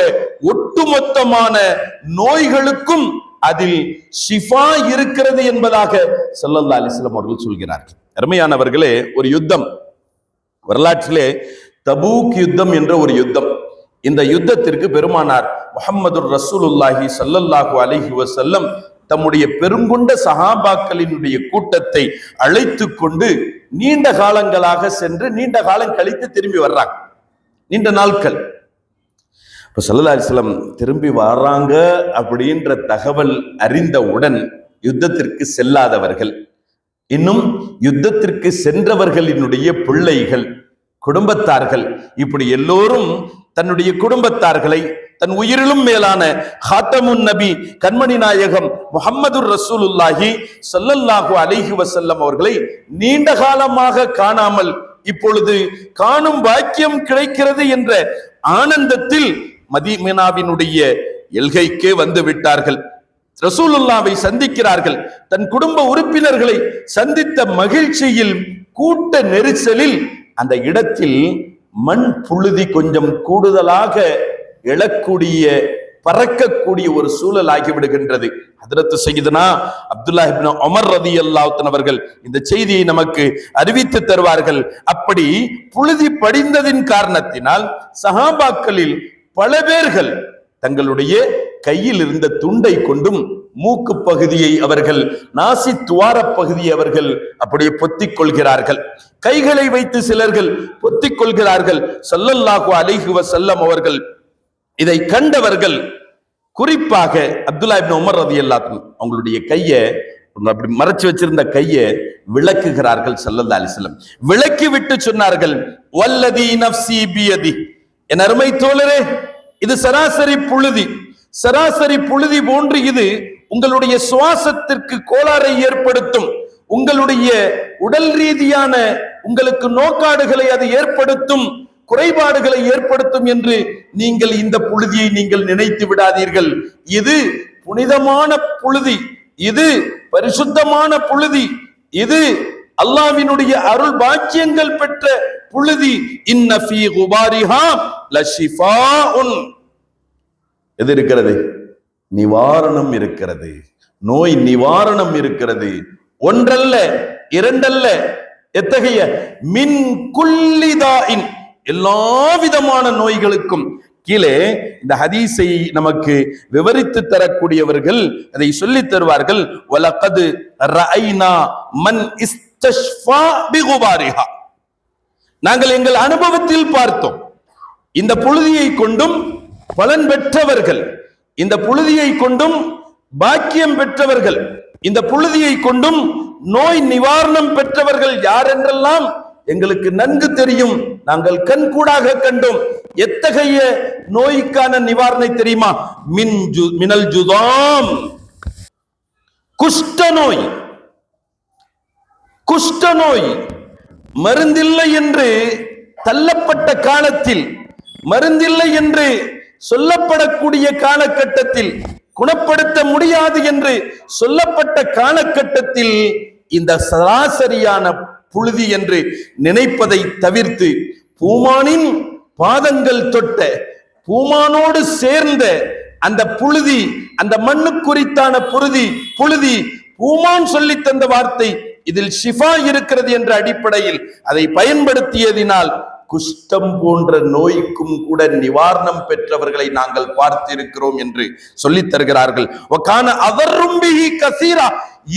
ஒட்டுமொத்தமான நோய்களுக்கும் அதில் ஷிஃபா இருக்கிறது என்பதாக ஸல்லல்லாஹு அலைஹி வஸல்லம் அவர்கள் சொல்கிறார்கள். அருமையானவர்களே, ஒரு யுத்தம் வரலாற்றிலே தபூக் யுத்தம் என்ற ஒரு யுத்தம். இந்த யுத்தத்திற்கு பெருமானார் முஹம்மது ரசூலுல்லாஹி ஸல்லல்லாஹு அலைஹி வஸல்லம் தம்முடைய பெருங்கொண்ட சஹாபாக்களினுடைய கூட்டத்தை அழைத்து கொண்டு நீண்ட காலங்களாக சென்று நீண்ட காலம் கழித்து திரும்பி வர்றாங்க, நீண்ட நாட்கள். இப்ப ஸல்லல்லாஹு அலைஹி வஸல்லம் திரும்பி வர்றாங்க அப்படின்ற தகவல் அறிந்தவுடன் யுத்தத்திற்கு செல்லாதவர்கள், இன்னும் யுத்தத்திற்கு சென்றவர்களினுடைய பிள்ளைகள், குடும்பத்தார்கள், இப்படி எல்லோரும் தன்னுடைய குடும்பத்தார்களை தன் உயிரிலும் மேலான ஹாத்தமுன் நபி கண்மணி நாயகம் முஹம்மது ரசூலுல்லாஹி ஸல்லல்லாஹு அலைஹி வஸல்லம் அவர்களை நீண்ட காலமாக காணாமல் இப்பொழுது காணும் பாக்கியம் கிடைக்கிறது என்ற ஆனந்தத்தில் மதீனாவினுடைய எல்கைக்கே வந்து விட்டார்கள். ரசூலுல்லாவை சந்திக்கிறார்கள். தன் குடும்ப உறுப்பினர்களை சந்தித்த மகிழ்ச்சியில், கூட்ட நெரிசலில் அந்த இடத்தில் மண் புழுதி கொஞ்சம் கூடுதலாக எழக்கூடிய பறக்கக்கூடிய ஒரு சூழல் ஆகிவிடுகின்றது. ஹஜ்ரத் சய்யிதுனா அப்துல்லாஹ் இப்னு உமர் ரலியல்லாஹு அன்ஹு அவர்கள் இந்த செய்தியை நமக்கு அறிவித்து தருவார்கள். அப்படி புழுதி படிந்ததின் காரணத்தினால் சஹாபாக்களில் பல பேர்கள் தங்களுடைய கையில் இருந்த துண்டை கொண்டும் மூக்கு பகுதியை அவர்கள், நாசி துவார பகுதியை அவர்கள் அப்படியே பொத்திக் கொள்கிறார்கள். கைகளை வைத்து சிலர்கள் பொத்திக் கொள்கிறார்கள். ஸல்லல்லாஹு அலைஹி வஸல்லம் அவர்கள் இதை கண்டவர்கள், குறிப்பாக அப்துல்லாஹ் இப்னு உமர் ரலியல்லாஹு அன்ஹு அவங்களுடைய கையை அப்படி மறைச்சு வச்சிருந்த கையை விளக்குகிறார்கள். ஸல்லல்லாஹு அலைஹி வஸல்லம் விளக்கி விட்டு சொன்னார்கள், வல்லதி நஃப்ஸி பியதி, என் அருமை தோழரே, இது சராசரி புழுதி. சராசரி புழுதி போன்று இது உங்களுடைய சுவாசத்திற்கு கோளாறை ஏற்படுத்தும், உங்களுடைய உடல் ரீதியான உங்களுக்கு நோக்காடுகளை அது ஏற்படுத்தும், குறைபாடுகளை ஏற்படுத்தும் என்று நீங்கள் இந்த புழுதியை நீங்கள் நினைத்து விடாதீர்கள். இது புனிதமான புழுதி, இது பரிசுத்தமான புழுதி, இது அல்லாஹ்வினுடைய அருள் பாக்கியங்கள் பெற்ற புழுதி. இன்ன ஃபீ குபாரிஹா லஷிஃபாஉன், எது இருக்கிறது? நிவாரணம் இருக்கிறது, நோய் நிவாரணம் இருக்கிறது. ஒன்றல்ல இரண்டல்ல, எத்தகைய மின் குல்லிதாயின், எல்லா விதமான நோய்களுக்கும். கீழே இந்த ஹதீஸை நமக்கு விவரித்து தரக்கூடியவர்கள் அதை சொல்லி தருவார்கள். வலகத் ரஅய்னா மன் இஸ்தஷ்ஃபா பிகுபாரிஹா, நாங்கள் எங்கள் அனுபவத்தில் பார்த்தோம், இந்த புழுதியை கொண்டும் பலன் பெற்றவர்கள், இந்த புழுதியை கொண்டும் பாக்கியம் பெற்றவர்கள், இந்த புழுதியை கொண்டும் நோய் நிவாரணம் பெற்றவர்கள் யார் என்றெல்லாம் எங்களுக்கு நன்கு தெரியும். நாங்கள் கண்கூடாக கண்டோம். எத்தகைய நோய்க்கான நிவாரணை தெரியுமா? மினல் ஜுதாம், குஷ்ட நோய். குஷ்ட நோய் மருந்தில்லை என்று தள்ளப்பட்ட காலத்தில், மருந்தில்லை என்று சொல்லப்படக்கூடிய காலகட்டத்தில், குணப்படுத்த முடியாது என்று சொல்லப்பட்ட காலகட்டத்தில் இந்த சராசரியான புழுதி என்று நினைப்பதை தவிர்த்து, பூமானின் பாதங்கள் தொட்ட, பூமானோடு சேர்ந்த அந்த புழுதி, அந்த மண்ணு குறித்தான புழுதி, பூமான் சொல்லி தந்த வார்த்தை, இதில் ஷிஃபா இருக்கிறது என்ற அடிப்படையில் அதை பயன்படுத்தியதினால் குஷ்டம் போன்ற நோய்க்கும் கூட நிவாரணம் பெற்றவர்களை நாங்கள் பார்த்திருக்கிறோம் என்று சொல்லித் தருகிறார்கள்.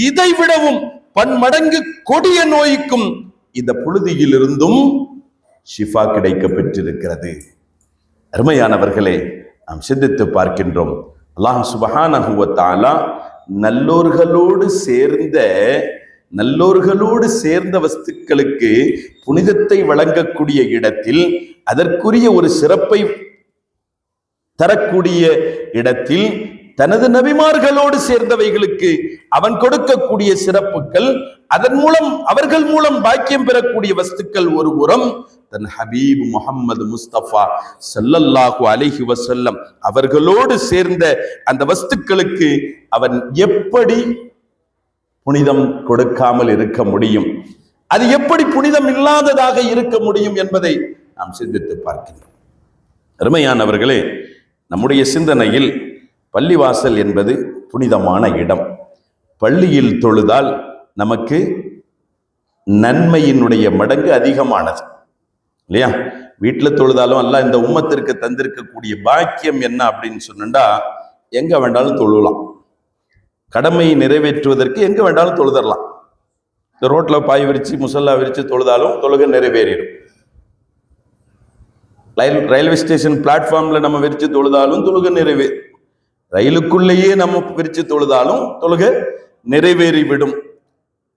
இதை விடவும் பன்மடங்கு கொடிய நோய்க்கும் இந்த புழுதியில் இருந்தும் ஷிஃபா கிடைக்க பெற்றிருக்கிறது. அருமையானவர்களே, நாம் சிந்தித்து பார்க்கின்றோம். அல்லாஹ் சுப்ஹானஹு வ தஆலா நல்லோர்களோடு சேர்ந்த வஸ்துக்களுக்கு புனிதத்தை வழங்கக்கூடிய இடத்தில், அதற்குரிய ஒரு சிறப்பை தரக்கூடிய இடத்தில், தனது நபிமார்களோடு சேர்ந்தவைகளுக்கு அவன் கொடுக்கக்கூடிய சிறப்புகள், அதன் மூலம் அவர்கள் மூலம் பாக்கியம் பெறக்கூடிய வஸ்துக்கள் ஒரு புறம், தன் ஹபீப் முஹம்மது முஸ்தபா ஸல்லல்லாஹு அலைஹி வஸல்லம் அவர்களோடு சேர்ந்த அந்த வஸ்துக்களுக்கு அவன் எப்படி புனிதம் கொடுக்காமல் இருக்க முடியும்? அது எப்படி புனிதம் இல்லாததாக இருக்க முடியும் என்பதை நாம் சிந்தித்து பார்க்கின்றோம். அருமையானவர்களே, நம்முடைய சிந்தனையில் பள்ளிவாசல் என்பது புனிதமான இடம். பள்ளியில் தொழுதால் நமக்கு நன்மையினுடைய மடங்கு அதிகமானது, இல்லையா? வீட்டில் தொழுதாலும் அல்லாஹ் இந்த உம்மத்திற்கு தந்திருக்கக்கூடிய பாக்கியம் என்ன அப்படின்னு சொன்னா, எங்க வேண்டாலும் தொழுலாம். கடமையை நிறைவேற்றுவதற்கு எங்க வேண்டாலும் தொழுதரலாம். இந்த ரோட்ல பாய் விரிச்சு முசல்லா விரிச்சு தொழுதாலும் தொழுகை நிறைவேறிடும். ரயில்வே ஸ்டேஷன் பிளாட்ஃபார்ம்ல நம்ம விரிச்சு தொழுதாலும் தொழுகை நிறைவேறும். ரயிலுக்குள்ளேயே நம்ம விரிச்சு தொழுதாலும் தொழுகை நிறைவேறிவிடும்.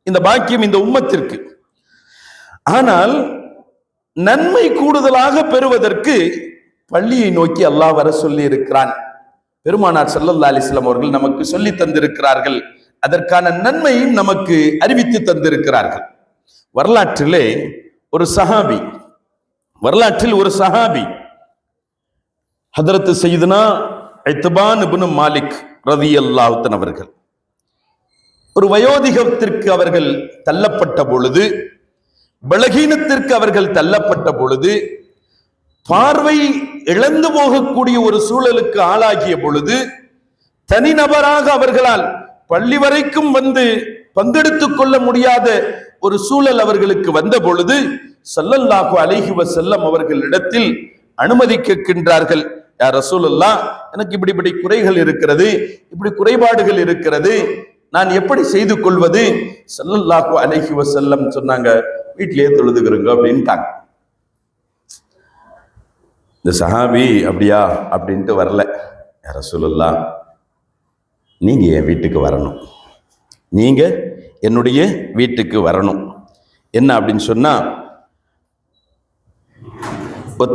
இந்த பாக்கியம் இந்த உம்மத்திற்கு. ஆனால் நன்மை கூடுதலாக பெறுவதற்கு பள்ளியை நோக்கி அல்லாஹ் வர சொல்லி இருக்கிறான். பெருமானார் ஸல்லல்லாஹு அலைஹி வஸல்லம் அவர்கள் நமக்கு சொல்லி தந்திருக்கிறார்கள். அதற்கான நன்மையும் நமக்கு அறிவித்து தந்திருக்கிறார்கள். வரலாற்றில் ஒரு சஹாபி ஹதரத் சய்யிதுனா இத்பான் இப்னு மாலிக் ரலியல்லாஹு அன்ஹு அவர்கள் ஒரு வயோதிகத்திற்கு அவர்கள் தள்ளப்பட்ட பொழுது, பலகீனத்திற்கு அவர்கள் தள்ளப்பட்ட பொழுது, பார்வை இழந்து போகக்கூடிய ஒரு சூழலுக்கு ஆளாகிய பொழுது, தனிநபராக அவர்களால் பள்ளி வரைக்கும் வந்து பங்கெடுத்துக் கொள்ள முடியாத ஒரு சூழல் அவர்களுக்கு வந்த பொழுது ஸல்லல்லாஹு அலைஹி வஸல்லம் அவர்களிடத்தில் அனுமதி கேட்கின்றார்கள். யா ரசூலுல்லாஹ், எனக்கு இப்படி குறைகள் இருக்கிறது, இப்படி குறைபாடுகள் இருக்கிறது, நான் எப்படி செய்து கொள்வது? ஸல்லல்லாஹு அலைஹி வஸல்லம் சொன்னாங்க, வீட்டிலேயே தொழுதுகிறங்க அப்படின்ட்டாங்க. இந்த சஹாபி அப்படியா அப்படின்ட்டு வரல. யா ரசூலுல்லாஹ், நீங்க என் வீட்டுக்கு வரணும், நீங்க என்னுடைய வீட்டுக்கு வரணும். என்ன அப்படின்னு சொன்னா,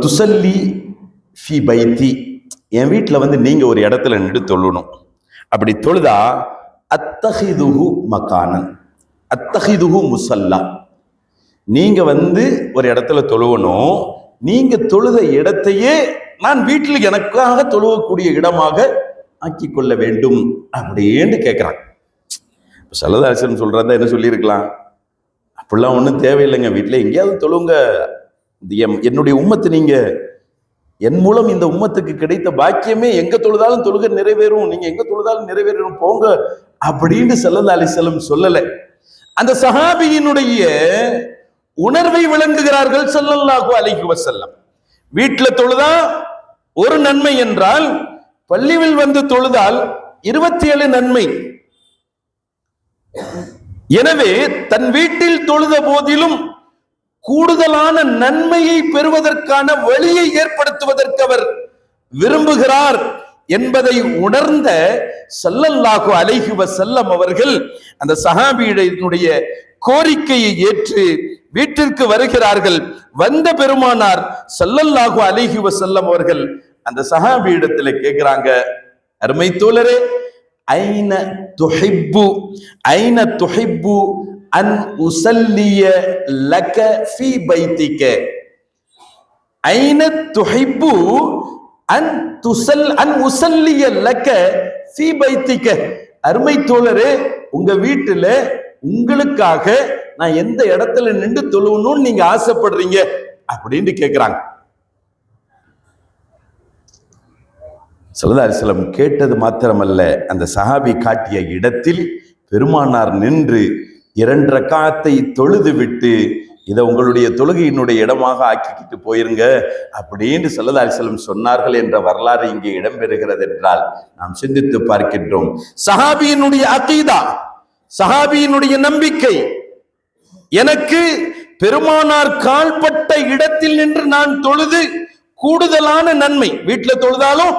துசல்லி ஃபி பைத்தி, என் வீட்டில் வந்து நீங்க ஒரு இடத்துல நின்று தொழணும். அப்படி தொழுதா அத்தஹிதுஹு மகானன், அத்தஹிதுஹு முசல்லா, நீங்க வந்து ஒரு இடத்துல தொழுவணும், நீங்க தொழுத இடத்தையே நான் வீட்டில் எனக்காக தொழுவக்கூடிய இடமாக ஆக்கி கொள்ள வேண்டும் அப்படின்னு கேட்கிறாங்க. ஸல்லல்லாஹு அலைஹி வஸல்லம் சொல்றாங்க, என்ன சொல்லியிருக்கலாம்? அப்படிலாம் ஒன்றும் தேவையில்லைங்க, வீட்டில் எங்கேயாவது தொழுங்க, என்னுடைய உம்மத்து, நீங்க என் மூலம் இந்த உம்மத்துக்கு கிடைத்த பாக்கியமே, எங்க தொழுதாலும் தொழுகை நிறைவேறும், நீங்க எங்க தொழுதாலும் நிறைவேறும், போங்க அப்படின்னு ஸல்லல்லாஹு அலைஹி வஸல்லம் சொல்லலை. அந்த சஹாபியினுடைய உணர்வை விளங்குகிறார்கள் ஸல்லல்லாஹு அலைஹி வஸல்லம். வீட்டில் தொழுதா ஒரு நன்மை என்றால், பள்ளியில் வந்து தொழுதால் 27 நன்மை. எனவே தன் வீட்டில் தொழுத போதிலும் கூடுதலான நன்மையை பெறுவதற்கான வழியை ஏற்படுத்துவதற்கு அவர் விரும்புகிறார் என்பதை உணர்ந்த ஸல்லல்லாஹு அலைஹி வஸல்லம் அவர்கள் அந்த சஹாபியினுடைய கோரிக்கையை ஏற்று வீட்டிற்கு வருகிறார்கள். வந்த பெருமானார் ஸல்லல்லாஹு அலைஹி வஸல்லம் அவர்கள் அந்த சஹாபியிடத்தில் கேட்கிறாங்க, அருமை தோழரே, ஐன துஹிப்பு, ஐன துஹிப்பு அன் உஸல்லிய லக ஃபீ பைத்திக, ஐன துஹிப்பு அன் உஸல்லிய லக ஃபீ பைத்திக, அருமை தோழரே, உங்க வீட்டுல உங்களுக்காக நான் எந்த இடத்துல நின்று தொழுவணும்னு நீங்க ஆசைப்படுறீங்க அப்படின்னு கேட்கிறாங்க. ஸல்லல்லாஹு அலைஹி வஸல்லம் கேட்டது மாத்திரமல்ல, அந்த சஹாபி காட்டிய இடத்தில் பெருமானார் நின்று 2 ரக்காத்தை தொழுது விட்டு, இதை உங்களுடைய தொழுகையினுடைய இடமாக ஆக்கிக்கிட்டு போயிருங்க அப்படின்னு ஸல்லல்லாஹு அலைஹி வஸல்லம் சொன்னார்கள் என்ற வரலாறு இங்கே இடம்பெறுகிறது என்றால் நாம் சிந்தித்து பார்க்கின்றோம். சஹாபியினுடைய அகீதா, சஹாபியினுடைய நம்பிக்கை, எனக்கு பெருமானார் கால்பட்ட இடத்தில் நின்று நான் தொழுது கூடுதலான நன்மை, வீட்டில் தொழுதாலும்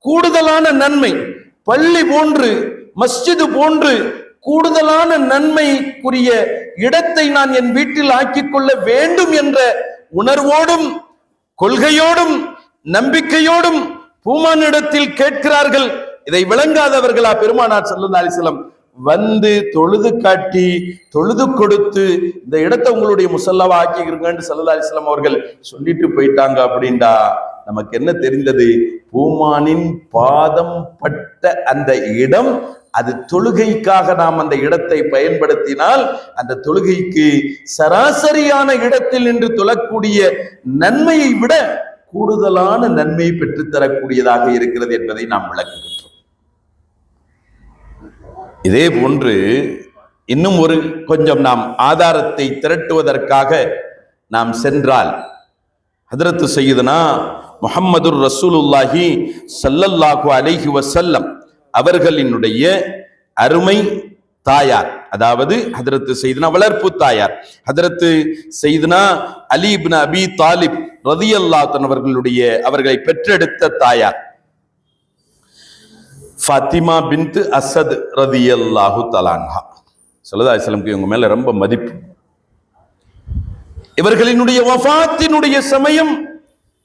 கூடுதலான நன்மை, பள்ளி போன்று மஸ்ஜிது போன்று கூடுதலான நன்மைக்குரிய இடத்தை நான் என் வீட்டில் ஆக்கிக் கொள்ள வேண்டும் என்ற உணர்வோடும் கொள்கையோடும் நம்பிக்கையோடும் பூமானிடத்தில் கேட்கிறார்கள். இதை விளங்காதவர்களா பெருமானார் ஸல்லல்லாஹு அலைஹி வஸல்லம் வந்து தொழுது காட்டி தொழுது கொடுத்து இந்த இடத்தை உங்களுடைய முசல்லாவா ஆக்கிக்கிறீங்கன்னு ஸல்லல்லாஹு அலைஹி வஸல்லம் அவர்கள் சொல்லிட்டு போயிட்டாங்க அப்படின்டா நமக்கு என்ன தெரிந்தது? பூமானின் பாதம் பட்ட அந்த இடம், அது தொழுகைக்காக நாம் அந்த இடத்தை பயன்படுத்தினால் அந்த தொழுகைக்கு சராசரியான இடத்தில் நின்று தொழக்கூடிய நன்மையை விட கூடுதலான நன்மையை பெற்றுத்தரக்கூடியதாக இருக்கிறது என்பதை நாம் விளக்குகின்றோம். இதே போன்று இன்னும் ஒரு கொஞ்சம் நாம் ஆதாரத்தை திரட்டுவதற்காக நாம் சென்றால், ஹதரத்து சையதுனா முஹம்மதுர் ரசூலுல்லாஹி ஸல்லல்லாஹு அலைஹி வஸல்லம் அவர்களினுடைய அருமை தாயார், அதாவது ஹதரத்து சையதுனா வளர்ப்பு தாயார் ஹதரத்து சையதுனா அலி இப்னு அபி தாலிப் ரலியல்லாஹு அன்ஹு அவர்களுடைய அவர்களை பெற்றெடுத்த தாயார் ஃபாத்திமா பின்த் அஸத் ரலியல்லாஹு தஆலா அன்ஹா. ஸல்லல்லாஹு அலைஹி வஸல்லம் இவங்க மேல ரொம்ப மதிப்பு. இவர்களினுடைய வஃபாத்தினுடைய சமயம்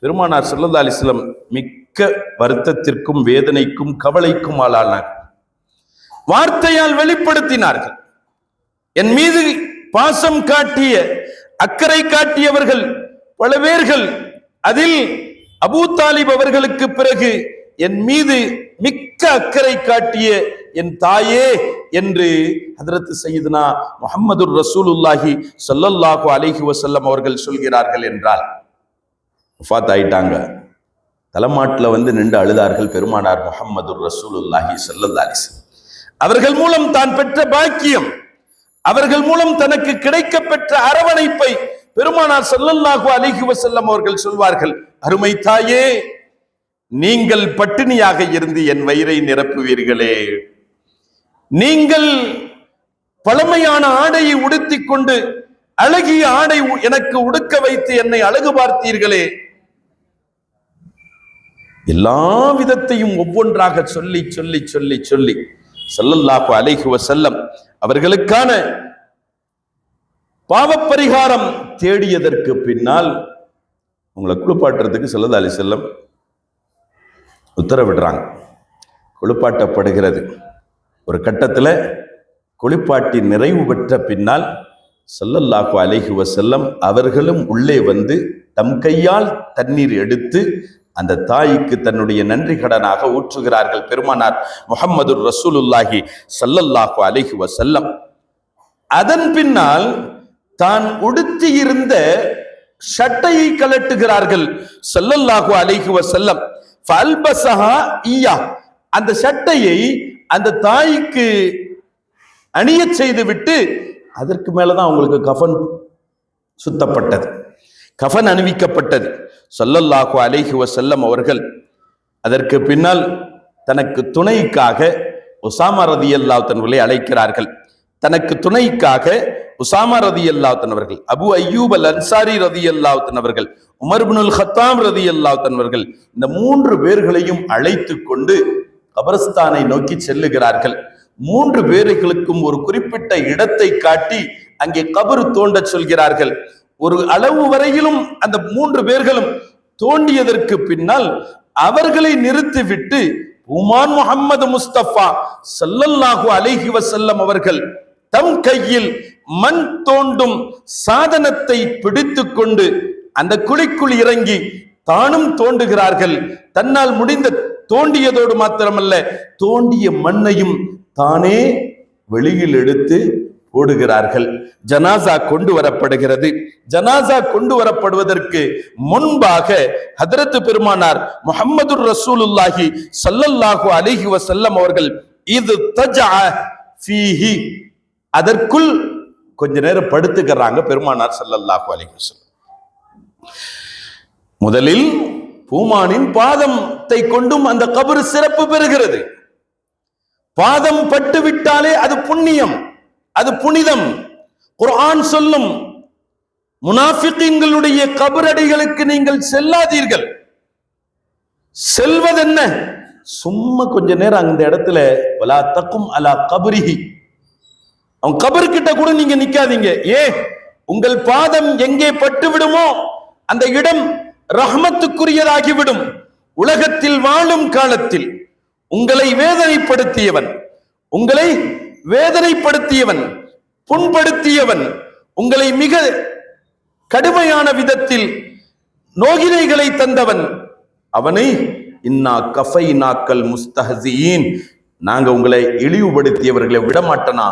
பெருமானார் ஸல்லல்லாஹு அலைஹி வஸல்லம் மிக்க வருத்தத்திற்கும் வேதனைக்கும் கவலைக்கும் ஆளானார். வார்த்தையால் வெளிப்படுத்தினார்கள். என் மீது பாசம் காட்டிய அக்கறை காட்டியவர்கள் பல பேர்கள், அதில் அபூ தாலிப் அவர்களுக்கு பிறகு என் மீது மிக்க அக்கறை காட்டிய என் தாயே என்று ஹதரத் சையதுனா முஹம்மதுர் ரசூலுல்லாஹி ஸல்லல்லாஹு அலைஹி வஸல்லம் அவர்கள் சொல்கிறார்கள் என்றால், வஃபாத் ஆயிட்டாங்க. தலைமாட்டில் வந்து நின்று அழுதார்கள் பெருமானார் முஹம்மது ரசூலுல்லாஹி ஸல்லல்லாஹு அலைஹி வஸல்லம். அவர்கள் மூலம் தான் பெற்ற பாக்கியம், அவர்கள் மூலம் தனக்கு கிடைக்க பெற்ற அரவணைப்பை பெருமானார் ஸல்லல்லாஹு அலைஹி வஸல்லம் அவர்கள் சொல்வார்கள், அருமை தாயே, நீங்கள் பட்டினியாக இருந்து என் வயிறை நிரப்புவீர்களே, நீங்கள் பழமையான ஆடையை உடுத்திக் கொண்டு அழகிய ஆடை எனக்கு உடுக்க வைத்து என்னை அழகு பார்த்தீர்களே, எல்லா விதத்தையும் ஒவ்வொன்றாக சொல்லி சொல்லி சொல்லி சொல்லி ஸல்லல்லாஹு அலைஹி வஸல்லம் அவர்களுக்கான பாவப்பரிகாரம் தேடியதற்கு பின்னால் உங்களை குளிப்பாட்டுறதுக்கு ஸல்லல்லாஹு அலைஹி வஸல்லம் உத்தரவிடுறாங்க. குளிப்பாட்டப்படுகிறது. ஒரு கட்டத்தில் குளிப்பாட்டி நிறைவு பெற்ற பின்னால் ஸல்லல்லாஹு அலைஹி வஸல்லம் அவர்களும் உள்ளே வந்து தம் கையால் தண்ணீர் எடுத்து அந்த தாய்க்கு தன்னுடைய நன்றி கடனாக ஊற்றுகிறார்கள் பெருமானார் முஹம்மது ரசூலுல்லாஹி ஸல்லல்லாஹு அலைஹி வஸல்லம். அதன் பின்னால் தான் உடுத்தி இருந்த ஷட்டையை கலட்டுகிறார்கள் ஸல்லல்லாஹு அலைஹி வஸல்லம். ஃபல்பஸஹா ஈயா, அந்த ஷட்டையை அந்த தாய்க்கு அணிய செய்து விட்டு அதற்கு மேலதான் அவங்களுக்கு கஃபன் சுத்தப்பட்டது, கஃபன் அணிவிக்கப்பட்டது. ஸல்லல்லாஹு அலைஹி வஸல்லம் அவர்கள் அதற்கு பின்னால் தனக்கு துணைக்காக உசாமா ரலியல்லாஹு அன்ஹுவை அழைக்கிறார்கள். தனக்கு துணைக்காக உசாமா ரலியல்லாஹு அன்ஹு அவர்கள், அபு அய்யூப் அல் அன்சாரி ரலியல்லாஹு அன்ஹு அவர்கள், உமர் இப்னுல் கத்தாப் ரலியல்லாஹு அன்ஹு அவர்கள், இந்த 3 பேர்களையும் அழைத்து கொண்டு கபரஸ்தானை நோக்கி செல்லுகிறார்கள். 3 பேர்களுக்கும் ஒரு குறிப்பிட்ட இடத்தை காட்டி அங்கே கபரு தோண்ட சொல்கிறார்கள். ஒரு அளவு வரையிலும் அந்த 3 பேர்களும் தோண்டியதற்கு பின்னால் அவர்களை நிறுத்திவிட்டு உமான் முஹம்மது முஸ்தபா ஸல்லல்லாஹு அலைஹி வஸல்லம் அவர்கள் தம் கையில் மண் தோண்டும் சாதனத்தை பிடித்து கொண்டு அந்த குழிக்குள் இறங்கி தானும் தோண்டுகிறார்கள். தன்னால் முடிந்த தோண்டியதோடு மாத்திரமல்ல, தோண்டிய மண்ணையும் தானே வெளியில் எடுத்து போடுகிறார்கள். ஜனாசா கொண்டு வரப்படுகிறது. ஜனாசா கொண்டு வரப்படுவதற்கு முன்பாக ஹதரத் பெருமானார் முஹம்மது ரசூலுல்லாஹி ஸல்லல்லாஹு அலைஹி வஸல்லம் அவர்கள் இது தஜஅ ஃபீஹி, அதற்குள் கொஞ்ச நேரம் படுத்துக்கிறாங்க பெருமானார் ஸல்லல்லாஹு அலைஹி வஸல்லம். முதலில் பூமானின் பாதத்தை கொண்டும் அந்த கபர் சிறப்பு பெறுகிறது. பாதம் பட்டு விட்டாலே அது புண்ணியம், அது புனிதம். குர்ஆன் சொல்லும், முனாஃபிகீன்களுடைய கபரடிகளுக்கு நீங்கள் செல்லாதீர்கள். செல்வதென்ன, சும்மா கொஞ்ச நேரம் அந்த இடத்துல வலா தக்கும் அலா கபரிஹி, அவன் கபர்கிட்ட கூட நீங்க நிக்காதீங்க. உங்கள் பாதம் எங்கே பட்டு விடுமோ அந்த இடம் ரஹ்மத்துக்குரியதாகிவிடும். உலகத்தில் வாழும் காலத்தில் உங்களை வேதனைப்படுத்தியவன், புண்படுத்தியவன், உங்களை மிக கடுமையான விதத்தில் நோகினைகளை தந்தவன், அவனை இன்னா கஃபைனாக்கல் முஸ்தஹ்சியின், நாங்க உங்களை இழிவுபடுத்தியவர்களை விடமாட்டனா,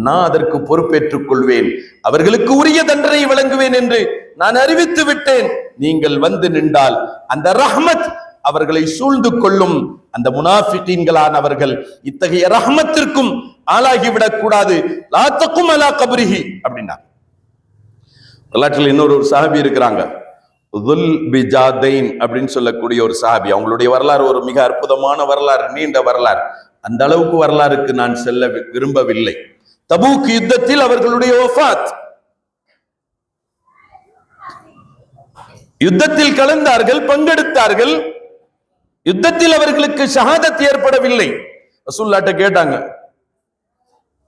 நான் அதற்கு பொறுப்பேற்றுக் கொள்வேன், அவர்களுக்கு உரிய தண்டனை வழங்குவேன் என்று நான் அறிவித்து விட்டேன். நீங்கள் வந்து நின்றால் அந்த ரஹ்மத் அவர்களை சூழ்ந்து கொள்ளும். அந்த முனாஃபிகீன்களானவர்கள் இத்தகைய ரஹ்மத்திற்கும் ஆளாகிவிடக் கூடாது. லா தக்கும் அலா கபரிஹி அப்படின்னா. வரலாற்றில் இன்னொரு சஹாபி இருக்கிறாங்க, துல் பிஜாதைன் அப்படின்னு சொல்லக்கூடிய ஒரு சஹாபி. அவங்களுடைய வரலாறு ஒரு மிக அற்புதமான வரலாறு, நீண்ட வரலாறு. அந்த அளவுக்கு வரலாறுக்கு நான் செல்ல விரும்பவில்லை. தபூக் யுத்தத்தில் அவர்களுடைய வஃபாத், யுத்தத்தில் கலந்தார்கள், பங்கெடுத்தார்கள். யுத்தத்தில் அவர்களுக்கு ஷஹாதத் ஏற்படவில்லை. ரசூலுல்லாஹ்ட்ட கேட்டாங்க,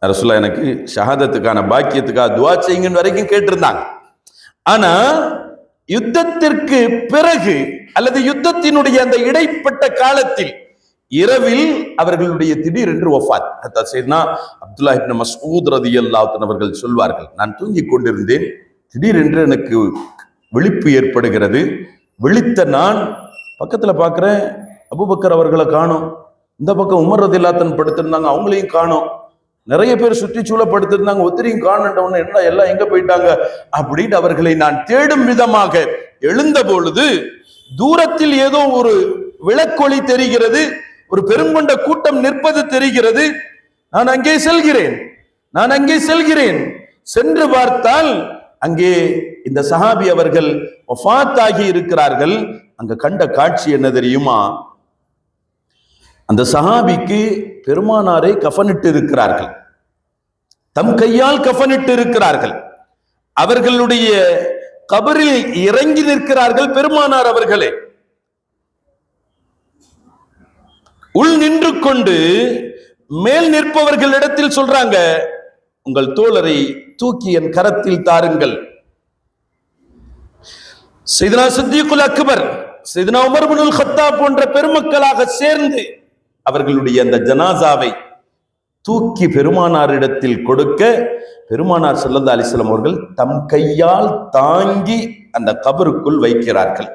ரசூலுல்லாஹ் எனக்கு ஷஹாதத்துக்கான பாக்கியத்துக்காக துஆ செய்யுங்கன்னு வரைக்கும் கேட்டிருந்தாங்க. ஆனா யுத்தத்திற்கு பிறகு அல்லது யுத்தத்தினுடைய அந்த இடைப்பட்ட காலத்தில் இரவில் அவர்களுடைய திடீரென்று வஃபாத். சையத்னா அப்துல்லாஹ் இப்னு மஸ்ஊத் ரலியல்லாஹு அன்ஹு அவர்கள் சொல்வார்கள், நான் தூங்கிக் கொண்டிருந்தேன், திடீரென்று எனக்கு விழிப்பு ஏற்படுகிறது. விழித்த நான் பக்கத்துல பார்க்கிறேன், அபூபக்கர் அவர்களை காணோம். இந்த பக்கம் உமர் ரலியல்லாஹு அன்ஹு படுத்திருந்தாங்க, அவங்களையும் காணோம். நிறைய பேர் சுற்றி சூழ படுத்திருந்தாங்க, ஒத்திரையும் காணண்டவன எல்லாம் எங்க போயிட்டாங்க அப்படின்னு அவர்களை நான் தேடும் விதமாக எழுந்த பொழுது தூரத்தில் ஏதோ ஒரு விளக்கொளி தெரிகிறது, ஒரு பெருங்கொண்ட கூட்டம் நிற்பது தெரிகிறது. நான் அங்கே செல்கிறேன். சென்று பார்த்தால் அங்கே இந்த சஹாபி அவர்கள் வஃபாத் ஆகி இருக்கிறார்கள். அங்க கண்ட காட்சி என்ன தெரியுமா? அந்த சஹாபிக்கு பெருமானாரை கஃனிட்டு இருக்கிறார்கள், தம் கையால் கஃனிட்டு இருக்கிறார்கள். அவர்களுடைய கபரில் இறங்கி நிற்கிறார்கள் பெருமானார் அவர்களே. உள் நின்று கொண்டு மேல் நிற்பவர்களிடத்தில் சொல்றாங்க, உங்கள் தோழரை தூக்கி என் கரத்தில் தாருங்கள். சையதுனா சித்திகுல் அக்பர், சையதுனா உமர் இப்னுல் கத்தாப் போன்ற பெருமக்களாக சேர்ந்து அவர்களுடைய அந்த ஜனாசாவை தூக்கி பெருமானாரிடத்தில் கொடுக்க, பெருமானார் ஸல்லல்லாஹு அலைஹி வஸல்லம் அவர்கள் தம் கையால் தாங்கி அந்த கபருக்குள் வைக்கிறார்கள்.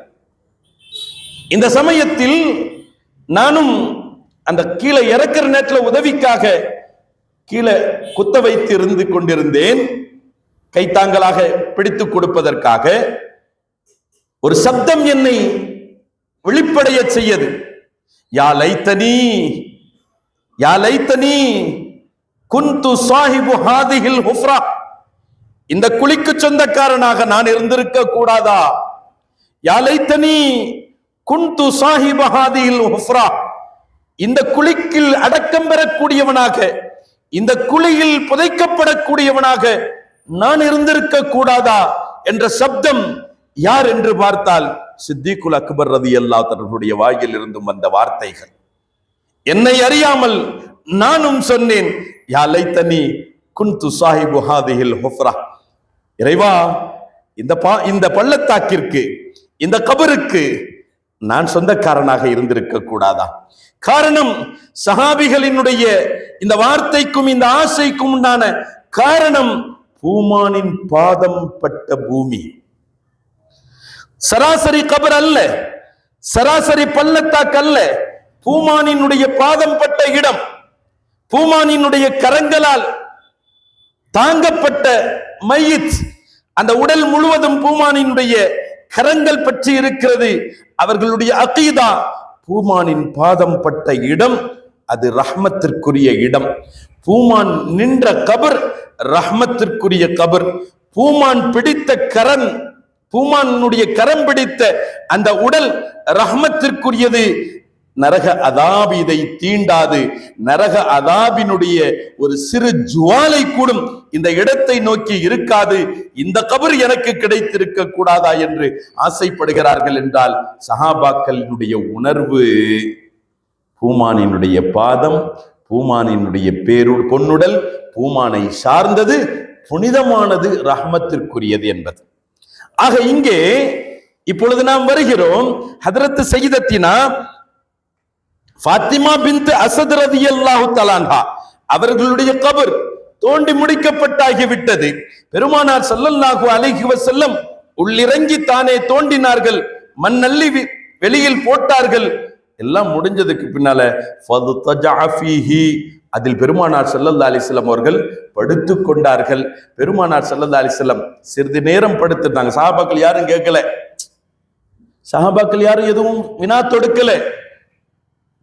இந்த சமயத்தில் நானும் அந்த கீழே இறக்கிற நேரத்தில் உதவிக்காக கீழே குத்த வைத்து இருந்து கொண்டிருந்தேன், கைத்தாங்கலாக பிடித்து கொடுப்பதற்காக. ஒரு சப்தம் என்னை வெளிப்படைய செய்யது. யா லைத்தனி குன்து சாஹிபு ஹாதிஹில் ஹுஃப்ரா, இந்த குழிக்கு சொந்தக்காரனாக நான் இருந்திருக்க கூடாதா? யா லைத்தனி குன்து சாஹிபு ஹாதிஹில் ஹுஃப்ரா, இந்த குழிக்கில் அடக்கம் பெறக்கூடியவனாக, இந்த குழியில் புதைக்கப்படக்கூடியவனாக நான் இருந்திருக்க கூடாதா என்ற சப்தம் யார் என்று பார்த்தால் சித்திகுல் அக்பர் ரலியல்லாஹு தஆலாவுடைய வாயில் இருந்தும் வந்த வார்த்தைகள். என்னை அறியாமல் நானும் சொன்னேன், யா லைத்தனி குன்து சாஹிபு ஹாதிஹில் ஹுஃப்ரா, இறைவா இந்த பள்ளத்தாக்கிற்கு, இந்த கபருக்கு நான் சொந்தக்காரனாக இருந்திருக்க கூடாதா? காரணம், சஹாபிகளினுடைய இந்த வார்த்தைக்கும் இந்த ஆசைக்கும் உண்டான காரணம் பூமானின் பாதம் பட்ட பூமி. சராசரி கபர் அல்ல, சராசரி பள்ளத்தாக்கு அல்ல, பூமானினுடைய பாதம் பட்ட இடம், பூமானினுடைய கரங்களால் தாங்கப்பட்ட மையித். அந்த உடல் முழுவதும் பூமானினுடைய கரங்கள் பற்றி இருக்கிறது. அவர்களுடைய அகீதா, பூமானின் பாதம் பட்ட இடம் அது ரஹ்மத்திற்குரிய இடம். பூமான் நின்ற கபர் ரஹ்மத்திற்குரிய கபர். பூமான் பிடித்த கரண், பூமானுடைய கரம் பிடித்த அந்த உடல் ரஹ்மத்திற்குரியது. நரக அதாபி இதை தீண்டாது. நரக அதாபினுடைய ஒரு சிறு ஜுவாலை கூடும் இந்த இடத்தை நோக்கி இருக்காது. இந்த கபர் எனக்கு கிடைத்திருக்க கூடாதா என்று ஆசைப்படுகிறார்கள் என்றால், சஹாபாக்களினுடைய உணர்வு பூமானினுடைய பாதம், பூமானினுடைய பொன்னுடல் பூமானை சார்ந்தது, புனிதமானது, ரஹ்மத்திற்குரியது என்பது. ஆக இங்கே இப்பொழுது நாம் வருகிறோம். ஹதரத் சையதத்தினா ஃபாத்திமா பின்த் அஸத் ரலியல்லாஹு தஆலா அன்ஹா அவர்களுடைய கபர் தோண்டி முடிக்கப்பட்டாகிவிட்டது. பெருமானார் ஸல்லல்லாஹு அலைஹி வஸல்லம் உள்ளிறங்கி தானே தோண்டினார்கள், மண்ணள்ளி வெளியில் போட்டார்கள். எல்லாம் முடிஞ்சதுக்கு பின்னால அதில் பெருமானார் ஸல்லல்லாஹு அலைஹி வஸல்லம் அவர்கள் படுத்துக் கொண்டார்கள். பெருமானார் ஸல்லல்லாஹு அலைஹி வஸல்லம் சிறிது நேரம் படுத்துட்டாங்க. சஹாபாக்கள் யாரும் கேட்கல, சஹாபாக்கள் யாரும் எதுவும் வினா தொடுக்கல.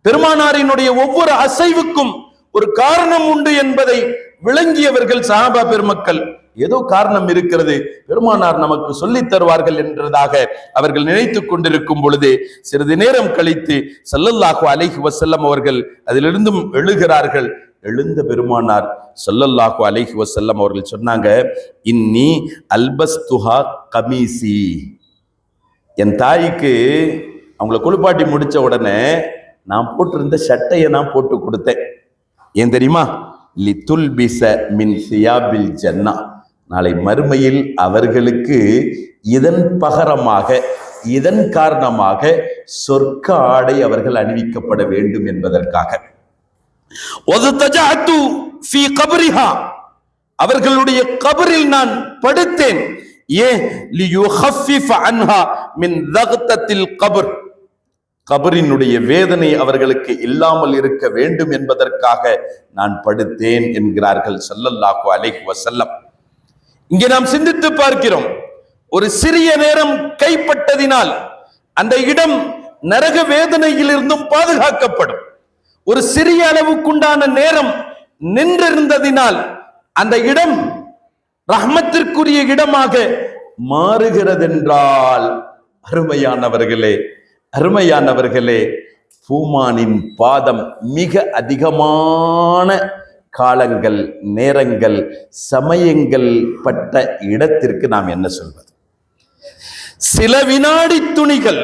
பெருமானாரினுடைய ஒவ்வொரு அசைவுக்கும் ஒரு காரணம் உண்டு என்பதை விளங்கியவர்கள் சஹாபா பெருமக்கள். ஏதோ காரணம் இருக்கிறது, பெருமானார் நமக்கு சொல்லித் தருவார்கள் என்றதாக அவர்கள் நினைத்துக் கொண்டிருக்கும் பொழுது சிறிது நேரம் கழித்து ஸல்லல்லாஹு அலைஹி வஸல்லம் அவர்கள் அதிலிருந்தும் எழுகிறார்கள். எழுந்த பெருமானார் ஸல்லல்லாஹு அலைஹி வஸல்லம் அவர்கள் சொன்னாங்க, இன்னி அல்பஸ்துஹா கமீசி, என் தாய்க்கு அவங்கள குளிப்பாட்டி முடிச்ச உடனே நான் போட்டிருந்த சட்டையை நான் போட்டு கொடுத்தேன். ஏன் தெரியுமா? லிதுல்பிஸ மின் சியாபில் ஜன்னா, நாளை மறுமையில் அவர்களுக்கு இதன் பகரமாக, இதன் காரணமாக சொர்க்க ஆடை அவர்கள் அணிவிக்கப்பட வேண்டும் என்பதற்காக. அவர்களுடைய கபரில் நான் படுத்தேன். ஏன்? லியுஹஃபிஃப அன்ஹா மின் தக்தத்தில் கபர், கபரினுடைய வேதனை அவர்களுக்கு இல்லாமல் இருக்க வேண்டும் என்பதற்காக நான் படுத்தேன் என்கிறார்கள் ஸல்லல்லாஹு அலைஹி வஸல்லம். இங்கே நாம் சிந்தித்து பார்க்கிறோம், ஒரு சிறிய நேரம் கைப்பட்டதினால் அந்த இடம் நரக வேதனையிலிருந்தும் பாதுகாக்கப்படும். ஒரு சிறிய அளவுக்குண்டான நேரம் நின்றிருந்ததினால் அந்த இடம் ரஹ்மத்திற்குரிய இடமாக மாறுகிறதென்றால், அருமையானவர்களே, பூமானின் பாதம் மிக அதிகமான காலங்கள், நேரங்கள், சமயங்கள் பட்ட இடத்திற்கு நாம் என்ன சொல்வது? சில வினாடி துணிகள்,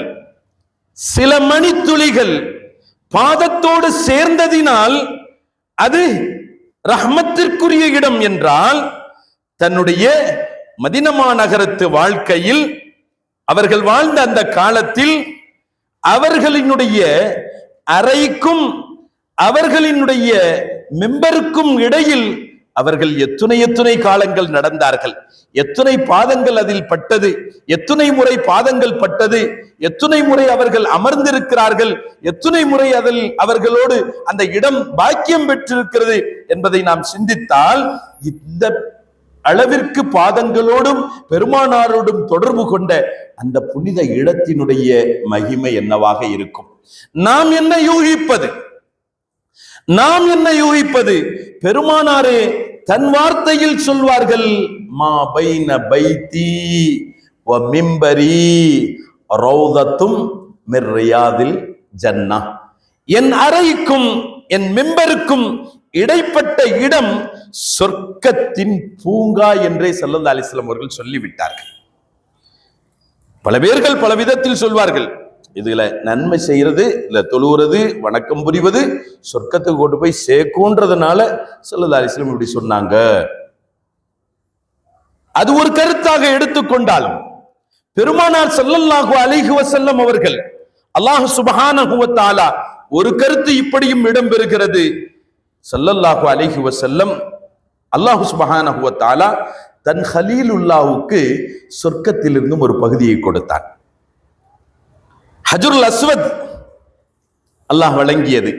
சில மணித்துளிகள் பாதத்தோடு சேர்ந்ததினால் அது ரஹ்மத்திற்குரிய இடம் என்றால், தன்னுடைய மதீனா நகரத்து வாழ்க்கையில் அவர்கள் வாழ்ந்த அந்த காலத்தில் அவர்களினுடைய அறைக்கும் அவர்களினுடைய மெம்பருக்கும் இடையில் அவர்கள் எத்துணை காலங்கள் நடந்தார்கள், எத்துணை பாதங்கள் அதில் பட்டது, எத்துணை முறை பாதங்கள் பட்டது, எத்துணை முறை அவர்கள் அமர்ந்திருக்கிறார்கள், எத்துணை முறை அதில் அவர்களோடு அந்த இடம் பாக்கியம் பெற்றிருக்கிறது என்பதை நாம் சிந்தித்தால், இந்த அளவிற்கு பாதங்களோடும் பெருமானாரோடும் தொடர்பு கொண்ட அந்த புனித இடத்தினுடைய மகிமை என்னவாக இருக்கும்? நாம் என்ன யூகிப்பது? பெருமானாரே தன் வார்த்தையில் சொல்வார்கள், மா பைன பைத்தி வ மிம்பரி ரௌதத்தும் மிர் ரியாதில் ஜன்னா. என் அறைக்கும் என் மிம்பருக்கும் இடைப்பட்ட இடம் சொர்க்கத்தின் பூங்கா என்றே ஸல்லல்லாஹு அலைஹி வஸல்லம் அவர்கள் சொல்லிவிட்டார்கள். பல பேர்கள் பல விதத்தில் சொல்வார்கள், இதுல நன்மை செய்யறது, இல்ல தொழுகிறது, வணக்கம் புரிவது சொர்க்கத்துக்கு கொண்டு போய் சேர்க்கும்ன்றதுனால ஸல்லல்லாஹு அலைஹி வஸல்லம் இப்படி சொன்னாங்க. அது ஒரு கருத்தாக எடுத்துக்கொண்டாலும் பெருமானார் ஸல்லல்லாஹு அலைஹி வஸல்லம் அவர்கள், அல்லாஹ் சுப்ஹானஹு வ தஆலா ஒரு கருத்து இப்படியும் இடம்பெறுகிறது. ஸல்லல்லாஹு அலைஹி வஸல்லம் அல்லாஹ் சுப்ஹானஹு வ தஆலா தன் ஹலீலுல்லாஹுக்கு சொர்க்கத்திலிருந்தும் ஒரு பகுதியை கொடுத்தான். ஹஜ்ருல் அஸ்வத் அல்லாஹ் வழங்கியது.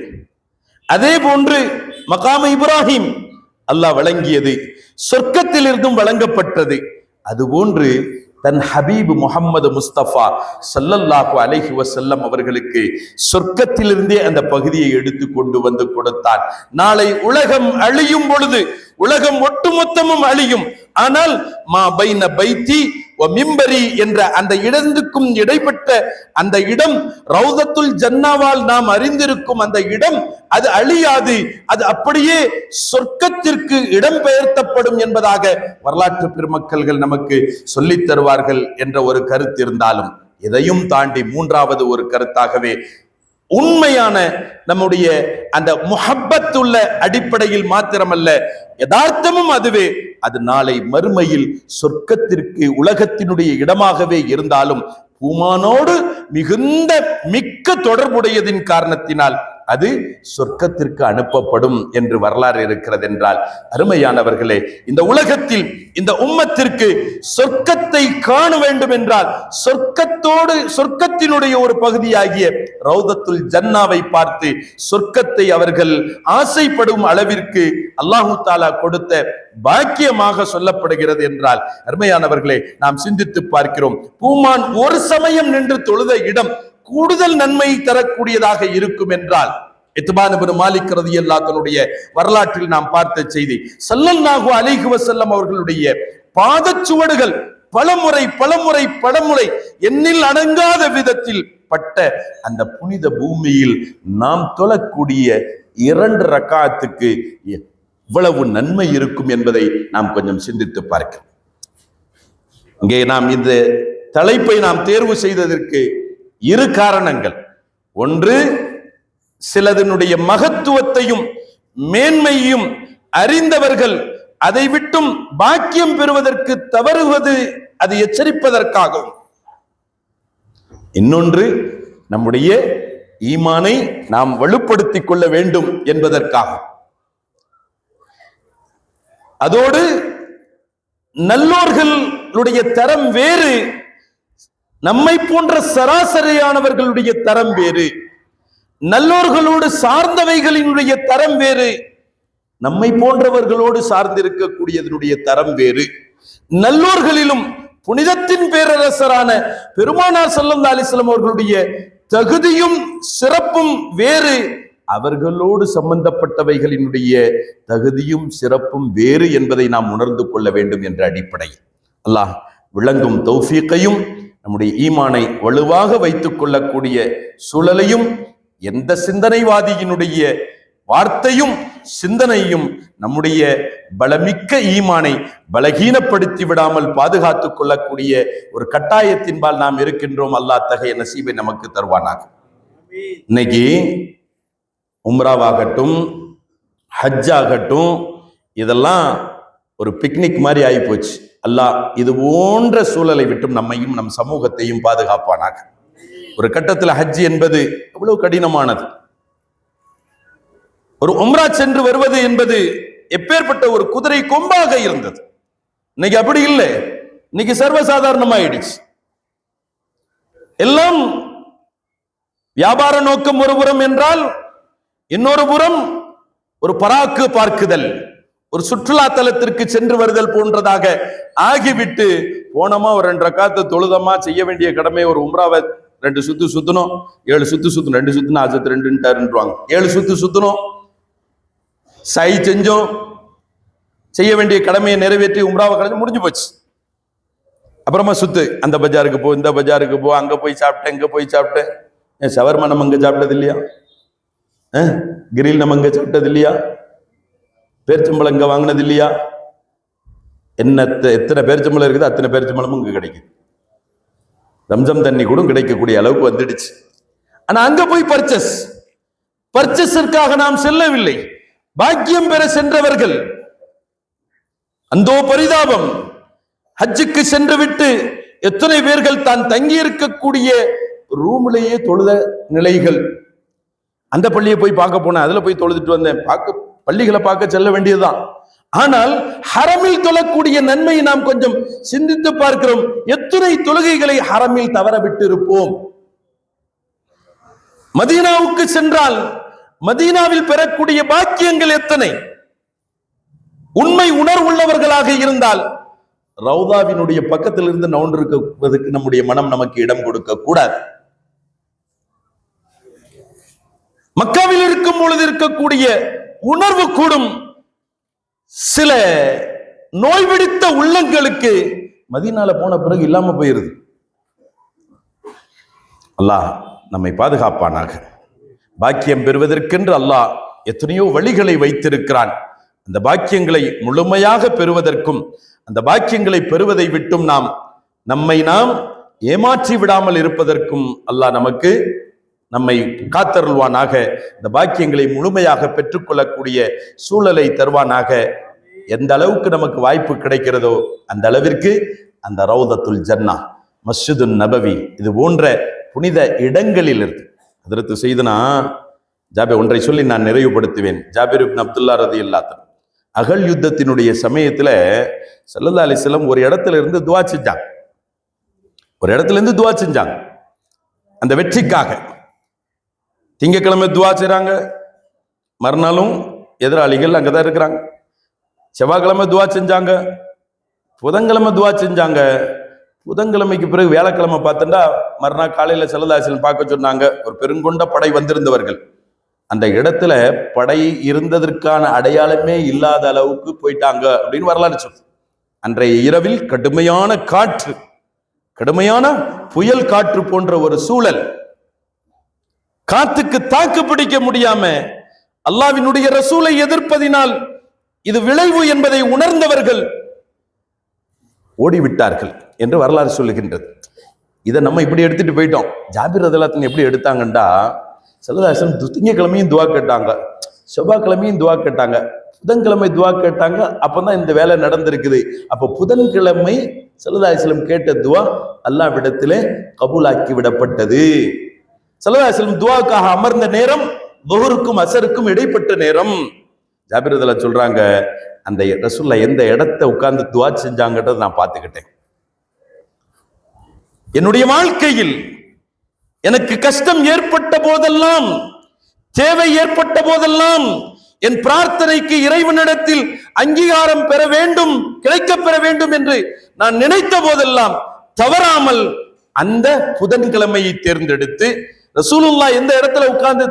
அதே போன்று மகாம இப்ராஹிம் அல்லாஹ் வழங்கியது, சொர்க்கத்திலிருந்தும் வழங்கப்பட்டது. அதுபோன்று தன் ஹபீப் முஹம்மது முஸ்தபா ஸல்லல்லாஹு அலைஹி வஸல்லம் அவர்களுக்கு சொர்க்கத்திலிருந்தே அந்த பகுதியை எடுத்து கொண்டு வந்து கொடுத்தார். நாளை உலகம் அழியும் பொழுது, உலகம் ஒட்டுமொத்தமும் அழியும், ஆனால் மா பைன பைத்தி வ மிம்பரி என்ற அந்த இடத்துக்கும் இடைப்பட்ட அந்த இடம், ரௌதத்துல் ஜன்னாவால் நாம் அறிந்திருக்கும் அந்த இடம், அது அழியாது, அது அப்படியே சொர்க்கத்திற்கு இடம் பெயர்த்தப்படும் என்பதாக வரலாற்று பெருமக்கள்கள் நமக்கு சொல்லித் தருவார்கள் என்ற ஒரு கருத்து இருந்தாலும், இதையும் தாண்டி மூன்றாவது ஒரு கருத்தாகவே உண்மையான நம்முடைய அந்த முஹப்பத்துள்ள அடிப்படையில் மாத்திரமல்ல, யதார்த்தமும் அதுவே, அது நாளை மறுமையில் சொர்க்கத்திற்கு உலகத்தினுடைய இடமாகவே இருந்தாலும் பூமானோடு மிக்க தொடர்புடையதின் காரணத்தினால் அது சொர்க்கத்திற்கு அனுப்பப்படும் என்று வரலாறு இருக்கிறது என்றால், அருமையானவர்களே, இந்த உலகத்தில் இந்த உம்மத்திற்கு சொர்க்கத்தை காண வேண்டும் என்றால் சொர்க்கத்தினுடைய ஒரு பகுதியாகிய ரௌதத்துல் ஜன்னாவை பார்த்து சொர்க்கத்தை அவர்கள் ஆசைப்படும் அளவிற்கு அல்லாஹு தாலா கொடுத்த பாக்கியமாக சொல்லப்படுகிறது என்றால், அருமையானவர்களே, நாம் சிந்தித்து பார்க்கிறோம். பூமான் ஒரு சமயம் நின்று தொழுத இடம் கூடுதல் நன்மை தரக்கூடியதாக இருக்கும் என்றால், இத்பான் இப்னு மாலிக் ரலியல்லாஹு தன்னுடைய வரலாற்றில் நாம் பார்த்த செய்தி, ஸல்லல்லாஹு அலைஹி வஸல்லம் அவர்களுடைய பாதச்சுவடுகள் பலமுறை எண்ணில் அடங்காத விதத்தில் பட்ட அந்த புனித பூமியில் நாம் தொழக்கூடிய 2 ரக்காத்துக்கு இவ்வளவு நன்மை இருக்கும் என்பதை நாம் கொஞ்சம் சிந்தித்து பார்க்கிறோம். இங்கே நாம் இந்த தலைப்பை நாம் தேர்வு செய்ததற்கு 2 காரணங்கள். ஒன்று, சிலதனுடைய மகத்துவத்தையும் மேன்மையும் அறிந்தவர்கள் அதை விட்டும் பாக்கியம் பெறுவதற்கு தவறுவது அது எச்சரிப்பதற்காகவும், இன்னொன்று நம்முடைய ஈமானை நாம் வலுப்படுத்திக் கொள்ள வேண்டும் என்பதற்காக. அதோடு நல்லோர்களுடைய தரம் வேறு, நம்மை போன்ற சராசரியானவர்களுடைய தரம் வேறு, நல்லோர்களோடு சார்ந்தவைகளினுடைய தரம் வேறு, நம்மை போன்றவர்களோடு சார்ந்திருக்கக்கூடியதனுடைய தரம் வேறு. நல்லோர்களிலும் புனிதத்தின் பேரரசரான பெருமானார் ஸல்லல்லாஹு அலைஹி வஸல்லம் அவர்களுடைய தகுதியும் சிறப்பும் வேறு, அவர்களோடு சம்பந்தப்பட்டவைகளினுடைய தகுதியும் சிறப்பும் வேறு என்பதை நாம் உணர்ந்து கொள்ள வேண்டும் என்ற அடிப்படை. அல்லாஹ் விளங்கும் தௌஃபீக்கையும் நம்முடைய ஈமானை வலுவாக வைத்துக் கொள்ளக்கூடிய சூழலையும், எந்த சிந்தனைவாதியினுடைய வார்த்தையும் சிந்தனையும் நம்முடைய பலமிக்க ஈமானை பலகீனப்படுத்தி விடாமல் பாதுகாத்துக் கொள்ளக்கூடிய ஒரு கட்டாயத்தின்பால் நாம் இருக்கின்றோம். அல்லாஹ் அத்தகைய நசீபை நமக்கு தருவானாக. இன்னைக்கு உம்ராவாகட்டும் ஹஜ் ஆகட்டும், இதெல்லாம் ஒரு பிக்னிக் மாதிரி ஆகி போச்சு. அல்லாஹ் இது போன்ற சூழலை விட்டும் நம்மையும் நம் சமூகத்தையும் பாதுகாப்பானாக. ஒரு கட்டத்தில் ஹஜ் என்பது எவ்வளவு கடினமானது. ஒரு உம்ரா சென்று வருவது என்பது எப்பேற்பட்ட ஒரு குதிரை கொம்பாக இருந்தது. இன்னைக்கு அப்படி இல்லை. இன்னைக்கு சர்வசாதாரணமாயிடுச்சு. எல்லாம் வியாபார நோக்கம் ஒரு புறம் என்றால், இன்னொரு புறம் ஒரு பராக்கு பார்க்குதல், ஒரு சுற்றுலா தலத்திற்கு சென்று வருதல் போன்றதாக ஆகிவிட்டு, போனோமா ஒரு 2 ரக்காத்து தொழுதமா, செய்ய வேண்டிய கடமை ஒரு உம்ராவை 2 சுத்து சுத்தணும், 7 சுத்து சுத்தணும், 2 சுத்துனா ஆஜத் 2ன்றாங்க, 7 சுத்து சுத்தணும், சை செஞ்சோம், செய்ய வேண்டிய கடமையை நிறைவேற்றி உம்ராவை கழிஞ்சு முடிஞ்சு போச்சு. அப்புறமா சுத்து, அந்த பஜாருக்கு போ, இந்த பஜாருக்கு போ, அங்க போய் சாப்பிட்டேன், இங்க போய் சாப்பிட்டேன். ஷவர்மா நம்ம அங்க சாப்பிட்டது இல்லையா? கிரில் நம்ம அங்க சாப்பிட்டது இல்லையா? பேரிச்சம்பளம் இங்க வாங்கினது இல்லையா? எத்தனை பேரிச்சம்பளம் இருக்குது, அத்தனை பேரிச்சம்பளமும் இங்க கிடைக்குது. ரம்ஜம் தண்ணி கூட கிடைக்கக்கூடிய அளவுக்கு வந்துடுச்சு. ஆனா அங்க போய் பர்ச்சேஸிற்காக நாம் செல்லவில்லை. பாக்கியம் பெற சென்றவர்கள், அந்தோ பரிதாபம், ஹஜ்ஜுக்கு சென்று விட்டு எத்தனை பேர்கள் தான் தங்கி இருக்கக்கூடிய ரூம்லேயே தொழுத நிலைகள். அந்த பள்ளியை போய் பார்க்க போனேன், அதுல போய் தொழுதுட்டு வந்தேன். பள்ளிகளை பார்க்க செல்ல வேண்டியதுதான். ஆனால் ஹரமில் தொழக்கூடிய நன்மையை நாம் கொஞ்சம் சிந்தித்து பார்க்கிறோம். எத்தனை தொழுகைகளை ஹரமில் தவற விட்டு இருப்போம். மதீனாவுக்கு சென்றால் மதீனாவில் பெறக்கூடிய பாக்கியங்கள் எத்தனை. உண்மை உணர்வுள்ளவர்களாக இருந்தால் ரவுதாவினுடைய பக்கத்தில் இருந்து நவுண்டிருப்பதற்கு நம்முடைய மனம் நமக்கு இடம் கொடுக்க கூடாது. மக்காவில் இருக்கும் பொழுது இருக்கக்கூடிய உணர்வு கூடும் சில நோய் பிடித்த உள்ளங்களுக்கு மதீனால போன பிறகு இல்லாம போயிருது. அல்லாஹ் நம்மை பாதுகாப்பானாக. பாக்கியம் பெறுவதற்கென்று அல்லாஹ் எத்தனையோ வழிகளை வைத்திருக்கிறான். அந்த பாக்கியங்களை முழுமையாக பெறுவதற்கும் அந்த பாக்கியங்களை பெறுவதை விட்டும் நம்மை ஏமாற்றி விடாமல் இருப்பதற்கும் அல்லாஹ் நம்மை காத்தருள்வானாக. இந்த பாக்கியங்களை முழுமையாக பெற்றுக்கொள்ளக்கூடிய சூழலை தருவானாக. எந்த அளவுக்கு நமக்கு வாய்ப்பு கிடைக்கிறதோ அந்த அளவிற்கு அந்த ரௌதத்துல் ஜன்னா, மஸ்ஜிதுன் நபவி, இது போன்ற புனித இடங்களில் இருந்து ஹஜ்ரத் செய்தனா ஜாபிர் ஒன்றை சொல்லி நான் நிறைவுபடுத்துவேன். ஜாபிர் இப்னு அப்துல்லா ரலியல்லாஹு அன்ஹு அகல் யுத்தத்தினுடைய சமயத்துல ஸல்லல்லாஹு அலைஹி வஸல்லம் ஒரு இடத்துல இருந்து துஆ செஞ்சாங்க. அந்த வெற்றிக்காக. திங்கக்கிழமை துஆ செய்றாங்க, மறுநாளும் எதிராளிகள் அங்கதான் இருக்கிறாங்க. செவ்வாய்க்கிழமை துஆ செஞ்சாங்க, புதன்கிழமை துஆ செஞ்சாங்க. புதன்கிழமைக்கு பிறகு வியாழக்கிழமை பார்த்தா மறுநாள் காலையில ஸல்லல்லாஹு அலைஹி வஸல்லம் பார்க்க சொன்னாங்க. ஒரு பெருங்கொண்ட படை வந்திருந்தவர்கள் அந்த இடத்துல படை இருந்ததற்கான அடையாளமே இல்லாத அளவுக்கு போயிட்டாங்க அப்படின்னு வரலாறு சொல்லு. அன்றைய இரவில் கடுமையான காற்று, கடுமையான புயல் காற்று போன்ற ஒரு சூழல். காத்துக்கு தாக்கு பிடிக்க முடியாம அல்லாஹ்வினுடைய ரசூலை எதிர்ப்பதினால் இது விளைவு என்பதை உணர்ந்தவர்கள் ஓடிவிட்டார்கள் என்று வரலாறு சொல்லுகின்றது. இதை நம்ம இப்படி எடுத்துட்டு போயிட்டோம். ஜாபிர் ரலியல்லாஹு அன்ஹு எப்படி எடுத்தாங்கண்டா, ஸல்லல்லாஹு அலைஹி வஸல்லம் திங்கக்கிழமையும் துஆ கேட்டாங்க, செவ்வாய்க்கிழமையும் துஆ கேட்டாங்க, புதன்கிழமை துஆ கேட்டாங்க. அப்பதான் இந்த வேலை நடந்திருக்குது. அப்ப புதன்கிழமை ஸல்லல்லாஹு அலைஹி வஸல்லம் கேட்ட துஆ அல்லாஹ்விடத்திலே கபூலாக்கி விடப்பட்டது. ஸல்லல்லாஹு அலைஹி வஸல்லம் துஆக்காக அமர்ந்த நேரம் லுஹருக்கும் அஸருக்கும் இடைப்பட்ட நேரம். ஜாபிர் ரலியல்லாஹு அன்ஹு சொல்றாங்க, அந்த ரசூலுல்லாஹ் எந்த இடத்தை உட்கார்ந்து துஆ செஞ்சாங்கன்றதை நான் பார்த்துக்கிட்டேன். என்னுடைய வாழ்க்கையில் எனக்கு கஷ்டம் ஏற்பட்ட போதெல்லாம், தேவை ஏற்பட்ட போதெல்லாம் என் பிரார்த்தனைக்கு இறைவனிடத்தில் அங்கீகாரம் பெற வேண்டும், கிடைக்கப் பெற வேண்டும் என்று நான் நினைத்த போதெல்லாம் தவறாமல் அந்த புதன்கிழமையை தேர்ந்தெடுத்து ரசூலுல்லாஹ் எந்த இடத்துல உட்கார்ந்து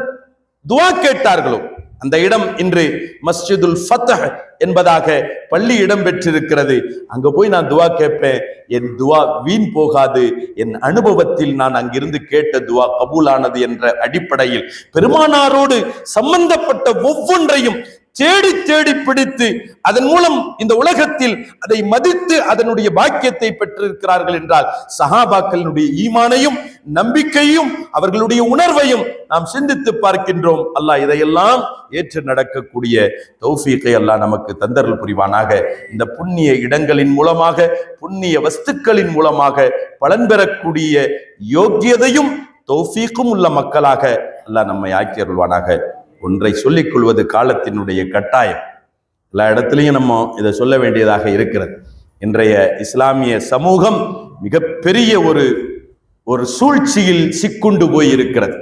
துஆ கேட்டார்களோ அந்த இடம் இன்று மஸ்ஜிதுல் ஃபத்ஹ் என்பதாக பள்ளி இடம் பெற்றிருக்கிறது. அங்க போய் நான் துஆ கேட்பேன். என் துஆ வீண் போகாது. என் அனுபவத்தில் நான் அங்கிருந்து கேட்ட துஆ கபூலானது என்ற அடிப்படையில் பெருமானாரோடு சம்பந்தப்பட்ட ஒவ்வொன்றையும் தேடி தேடி பிடித்து அதன் மூலம் இந்த உலகத்தில் அதை மதித்து அதனுடைய பாக்கியத்தை பெற்றிருக்கிறார்கள் என்றால் சஹாபாக்களுடைய ஈமானையும் நம்பிக்கையும் அவர்களுடைய உணர்வையும் நாம் சிந்தித்து பார்க்கின்றோம். அல்லாஹ் இதையெல்லாம் ஏற்று நடக்கக்கூடிய தௌஃபீகை அல்லாஹ் நமக்கு தந்தருள் புரிவானாக. இந்த புண்ணிய இடங்களின் மூலமாக, புண்ணிய வஸ்துக்களின் மூலமாக பலன் பெறக்கூடிய யோக்கியதையும் தௌஃபீக்கும் உள்ள மக்களாக அல்லாஹ் நம்மை ஆக்கி அருள்வானாக. ஒன்றை சொல்லிக் கொள்வது காலத்தினுடைய கட்டாயம். எல்லா இடத்துலையும் நம்ம இதை சொல்ல வேண்டியதாக இருக்கிறது. இன்றைய இஸ்லாமிய சமூகம் மிகப்பெரிய ஒரு சூழ்ச்சியில் சிக்குண்டு போய் இருக்கிறது.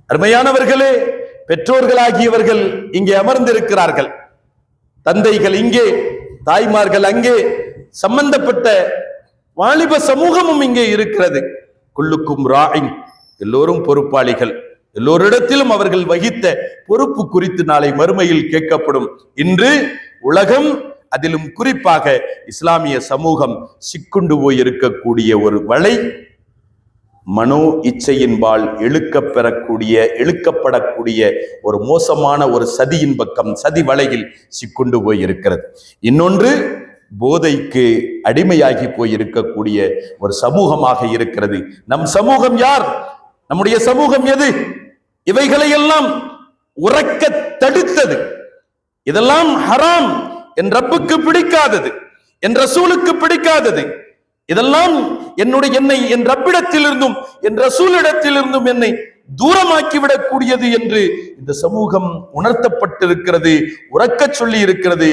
அருமையானவர்களே, பெற்றோர்களாகியவர்கள் இங்கே அமர்ந்திருக்கிறார்கள், தந்தைகள் இங்கே, தாய்மார்கள் அங்கே, சம்பந்தப்பட்ட வாலிப சமூகமும் இங்கே இருக்கிறது. குல்லுக்கும் ராயின், எல்லோரும் பொறுப்பாளிகள். எல்லோரிடத்திலும் அவர்கள் வகித்த பொறுப்பு குறித்து நாளை மறுமையில் கேட்கப்படும். இன்று உலகம், அதிலும் குறிப்பாக இஸ்லாமிய சமூகம் சிக்குண்டு போய் இருக்கக்கூடிய ஒரு வலை, மனோ இச்சையின்பால் இழுக்கப்படக்கூடிய ஒரு மோசமான ஒரு சதியின் பக்கம், சதி வலையில் சிக்குண்டு போய் இருக்கிறது. இன்னொன்று, போதைக்கு அடிமையாகி போய் இருக்கக்கூடிய ஒரு சமூகமாக இருக்கிறது. நம் சமூகம் யார்? நம்முடைய சமூகம் எது? இவைகளை எல்லாம் உறக்க தடுத்தது. இதெல்லாம் ஹராம், என் ரப்புக்கு பிடிக்காதது, என் ரசூலுக்கு பிடிக்காதது. இதெல்லாம் என்னை என் ரப்பிடத்திலிருந்தும் என் ரசூலிடத்திலிருந்தும் என்னை தூரமாக்கிவிடக் கூடியது என்று இந்த சமூகம் உணர்த்தப்பட்டிருக்கிறது, உறக்க சொல்லி இருக்கிறது.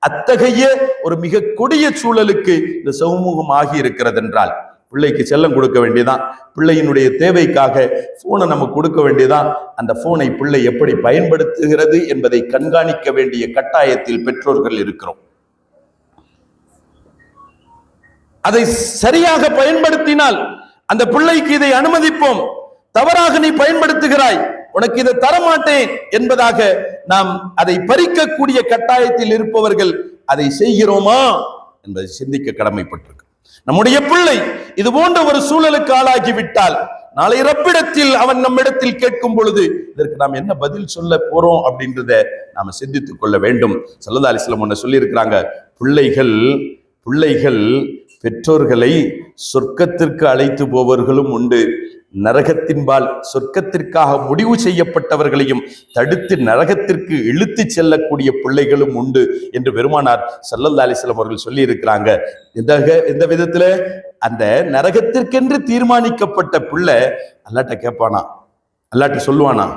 அத்தகைய ஒரு மிக கொடிய சூழலுக்கு இந்த சமூகம் ஆகி இருக்கிறது என்றால் பிள்ளைக்கு செல்லம் கொடுக்க வேண்டியதான், பிள்ளையினுடைய தேவைக்காக போனை நம்ம கொடுக்க வேண்டியதான். அந்த போனை பிள்ளை எப்படி பயன்படுத்துகிறது என்பதை கண்காணிக்க வேண்டிய கட்டாயத்தில் பெற்றோர்கள் இருக்கிறோம். அதை சரியாக பயன்படுத்தினால் அந்த பிள்ளைக்கு இதை அனுமதிப்போம். தவறாக நீ பயன்படுத்துகிறாய், உனக்கு இதை தரமாட்டேன் என்பதாக நாம் அதை பறிக்கக்கூடிய கட்டாயத்தில் இருப்பவர்கள் அதை செய்கிறோமா என்பதை சிந்திக்க கடமைப்பட்டிருக்கு. நம்முடைய பிள்ளை இது போன்ற ஒரு சூழலுக்கு ஆளாகிவிட்டால் நாளை ரப்பிடத்தில் அவன் நம்மிடத்தில் கேட்கும் பொழுது இதற்கு நாம் என்ன பதில் சொல்ல போறோம் அப்படின்றத நாம சிந்தித்துக் கொள்ள வேண்டும். ஸல்லல்லாஹு அலைஹி வஸல்லம் ஒன்று சொல்லி இருக்கிறாங்க, பிள்ளைகள் பெற்றோர்களை சொர்க்கத்திற்கு அழைத்து போவர்களும் உண்டு, நரகத்தின்பால் சொர்க்கத்திற்காக முடிவு செய்யப்பட்டவர்களையும் தடுத்து நரகத்திற்கு இழுத்து செல்லக்கூடிய பிள்ளைகளும் உண்டு என்று பெருமானார் ஸல்லல்லாஹு அலைஹி வஸல்லம் அவர்கள் சொல்லி இருக்கிறாங்க. எந்த விதத்துல? அந்த நரகத்திற்கென்று தீர்மானிக்கப்பட்ட பிள்ளை அல்லாட்ட கேட்பானா, அல்லாட்ட சொல்லுவானா,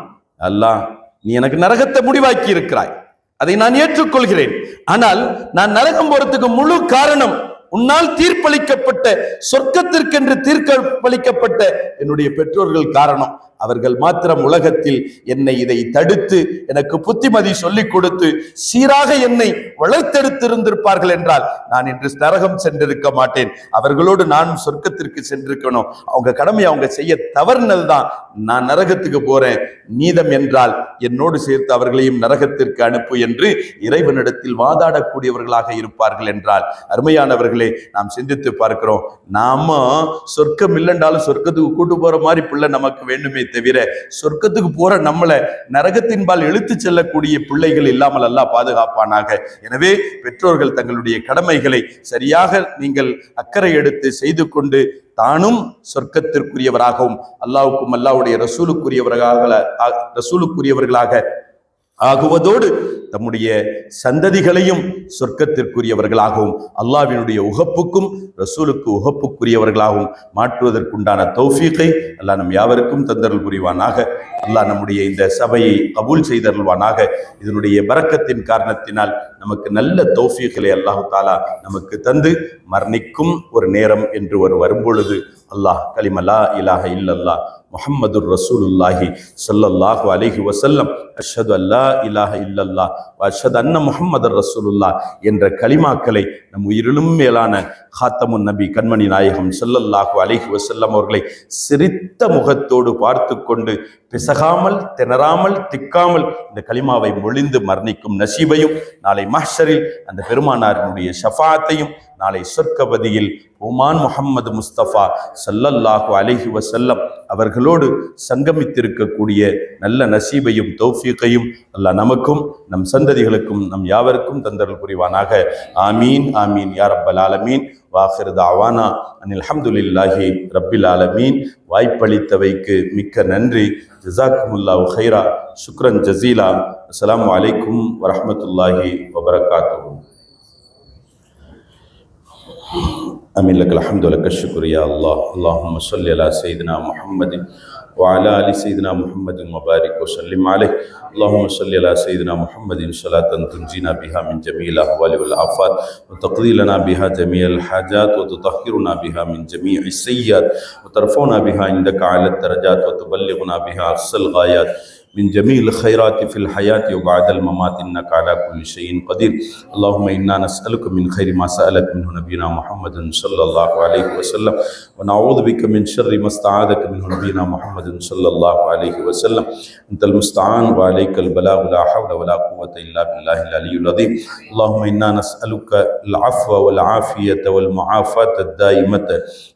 அல்லாஹ் நீ எனக்கு நரகத்தை முடிவாக்கி இருக்கிறாய், அதை நான் ஏற்றுக்கொள்கிறேன். ஆனால் நான் நரகம் போறதுக்கு முழு காரணம் உன்னால் தீர்ப்பளிக்கப்பட்ட, சொர்க்கத்திற்கென்று தீர்ப்பளிக்கப்பட்ட என்னுடைய பெற்றோர்கள் காரணம். அவர்கள் மாத்திரம் உலகத்தில் என்னை இதை தடுத்து எனக்கு புத்திமதி சொல்லிக் கொடுத்து சீராக என்னை வளர்த்தெடுத்திருந்திருப்பார்கள் என்றால் நான் இன்று நரகம் சென்றிருக்க மாட்டேன். அவர்களோடு நான் சொர்க்கத்திற்கு சென்றிருக்கணும். அவங்க கடமை அவங்க செய்ய தவறுனதுதான் நான் நரகத்துக்கு போறேன். நீதம் என்றால் என்னோடு சேர்த்து அவர்களையும் நரகத்திற்கு அனுப்பு என்று இறைவனிடத்தில் வாதாடக்கூடியவர்களாக இருப்பார்கள் என்றால், அருமையானவர்களே, நாம் சிந்தித்து பார்க்கிறோம். நாம சொர்க்கம் இல்லைன்றாலும் சொர்க்கத்துக்கு கூட்டு போற மாதிரி பிள்ளை நமக்கு வேண்டுமே தவிர சொர்க்கத்துக்கு போற நம்மளை நரகத்தின்பால் இழுத்து செல்லக்கூடிய பிள்ளைகள் இல்லாமல் அல்லாஹ் பாதுகாப்பானாக. எனவே பெற்றோர்கள் தங்களுடைய கடமைகளை சரியாக நீங்கள் அக்கறை எடுத்து செய்து கொண்டு தானும் சொர்க்கத்திற்குரியவராகவும் அல்லாஹ்வுக்கும் அல்லாஹ்வுடைய ரசூலுக்குரியவர்களாக ஆகுவதோடு தம்முடைய சந்ததிகளையும் சொர்க்கத்திற்குரியவர்களாகவும் அல்லாஹ்வினுடைய உகப்புக்கும் ரசூலுக்கு உகப்புக்குரியவர்களாகவும் மாற்றுவதற்குண்டான தௌஃபீகை அல்லாஹ் நம் யாவருக்கும் தந்தருள் புரிவானாக. அல்லாஹ் நம்முடைய இந்த சபையை கபூல் செய்தருள்வானாக. இதனுடைய பரக்கத்தின் காரணத்தினால் நமக்கு நல்ல தௌஃபீகளை அல்லாஹு தாலா நமக்கு தந்து மரணிக்கும் ஒரு நேரம் என்று வரும்பொழுது அல்லாஹ் கலிமா லா இலாஹ இல்லல்லாஹ் முஹம்மதுர் ரசூலுல்லாஹி ஸல்லல்லாஹு அலைஹி வஸல்லம் அஷ்ஹது அல்லா இலாஹ இல்லல்லாஹ் வ அஷ்ஹது அன்ன முஹம்மதர் ரசூலுல்லாஹ் என்ற கலிமாக்களை நம் உயிரிலும் மேலான காத்தமுன் நபி கண்மணி நாயகம் ஸல்லல்லாஹு அலைஹி வஸல்லம் அவர்களை சிரித்த முகத்தோடு பார்த்து கொண்டு பிசகாமல் திணறாமல் திக்காமல் இந்த கலிமாவை மொழிந்து மரணிக்கும் நசீபையும் நாளை மஹ்ஷரில் அந்த பெருமானாரினுடைய ஷஃபாத்தையும் நாளை சொர்க்கபதியில் உமான் முஹம்மது முஸ்தபா ஸல்லல்லாஹு அலைஹி வஸல்லம் அவர்களோடு சங்கமித்திருக்கக்கூடிய நல்ல நசீபையும் தௌஃபீகையும் அல்லாஹ் நமக்கும் நம் சந்ததிகளுக்கும் நம் யாவருக்கும் தந்தருள் புரிவானாக. ஆமீன் ஆமீன் யா ரப்பல் ஆலமீன். வாஹிர் தஅவானா அனில் ஹம்துலில்லாஹி ரப்பில் ஆலமீன். வாய்ப்பளித்தவைக்கு மிக்க நன்றி. ஜஸாக்குமுல்லாஹு ஹைரா. சுக்ரன் ஜஸீலா. அஸ்ஸலாமு அலைக்கும் வரஹ்மத்துல்லாஹி வபரகாத்துஹு. أمين لك الحمد ولك الشكر يا الله. اللهم صل على سيدنا محمد وعلى آل سيدنا محمد وبارك وسلم عليه. اللهم صل على سيدنا محمد صلاة تنجينا بها من جميع الأهوال والآفات وتقضي لنا بها جميع الحاجات وتطهرنا بها من جميع السيئات وترفعنا بها عندك على الدرجات وتبلغنا بها أقصى الغايات من جميع الخيرات في الحياة وبعد الممات إنك على كل شيء قدير. اللهم إنا نسألك من خير ما سألك منه نبينا محمد صلى الله عليه وسلم ونعوذ بك من شر ما استعاذك منه نبينا محمد صلى الله عليه وسلم. أنت المستعان وعليك البلاغ لا حول ولا قوة إلا بالله العلي العظيم. اللهم إنا نسألك العفو والعافية والمعافاة الدائمة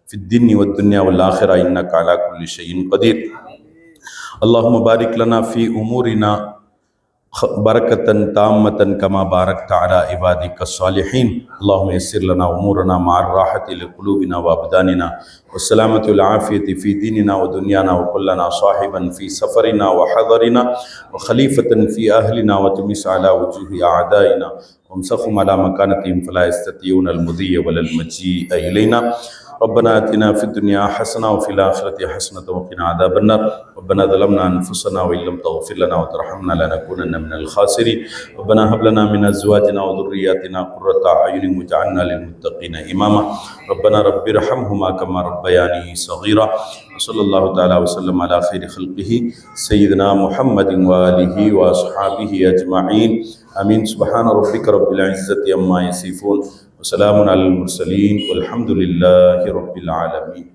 في الدين والدنيا والآخرة إنك على كل شيء قدير. اللهم بارك لنا في أمورنا بركة تامة كما باركت على عبادك الصالحين. اللهم يسر لنا أمورنا مع الراحة لقلوبنا وأبداننا والسلامة والعافية في ديننا ودنيانا وكلنا صاحبا في سفرنا وحضرنا وخليفة في أهلنا وتمس على وجوه أعدائنا وامسخهم على مكانتهم فلا يستطيعون المضي ولا المجيء إلينا. ربنا آتنا في الدنيا حسنة وفي الآخرة حسنة وقنا عذاب النار. ربنا ظلمنا أنفسنا وإن لم تغفر لنا وترحمنا لنكونن من الخاسرين. ربنا هب لنا من أزواجنا وذرياتنا قرة أعين واجعلنا للمتقين إماما. ربنا رب ارحمهما كما ربياني صغيرا. وصلى الله تعالى وسلم على خير خلقه سيدنا محمد وآله وأصحابه أجمعين. آمين. سبحان ربك رب العزة عما يصفون وسلام على المرسلين والحمد لله رب العالمين.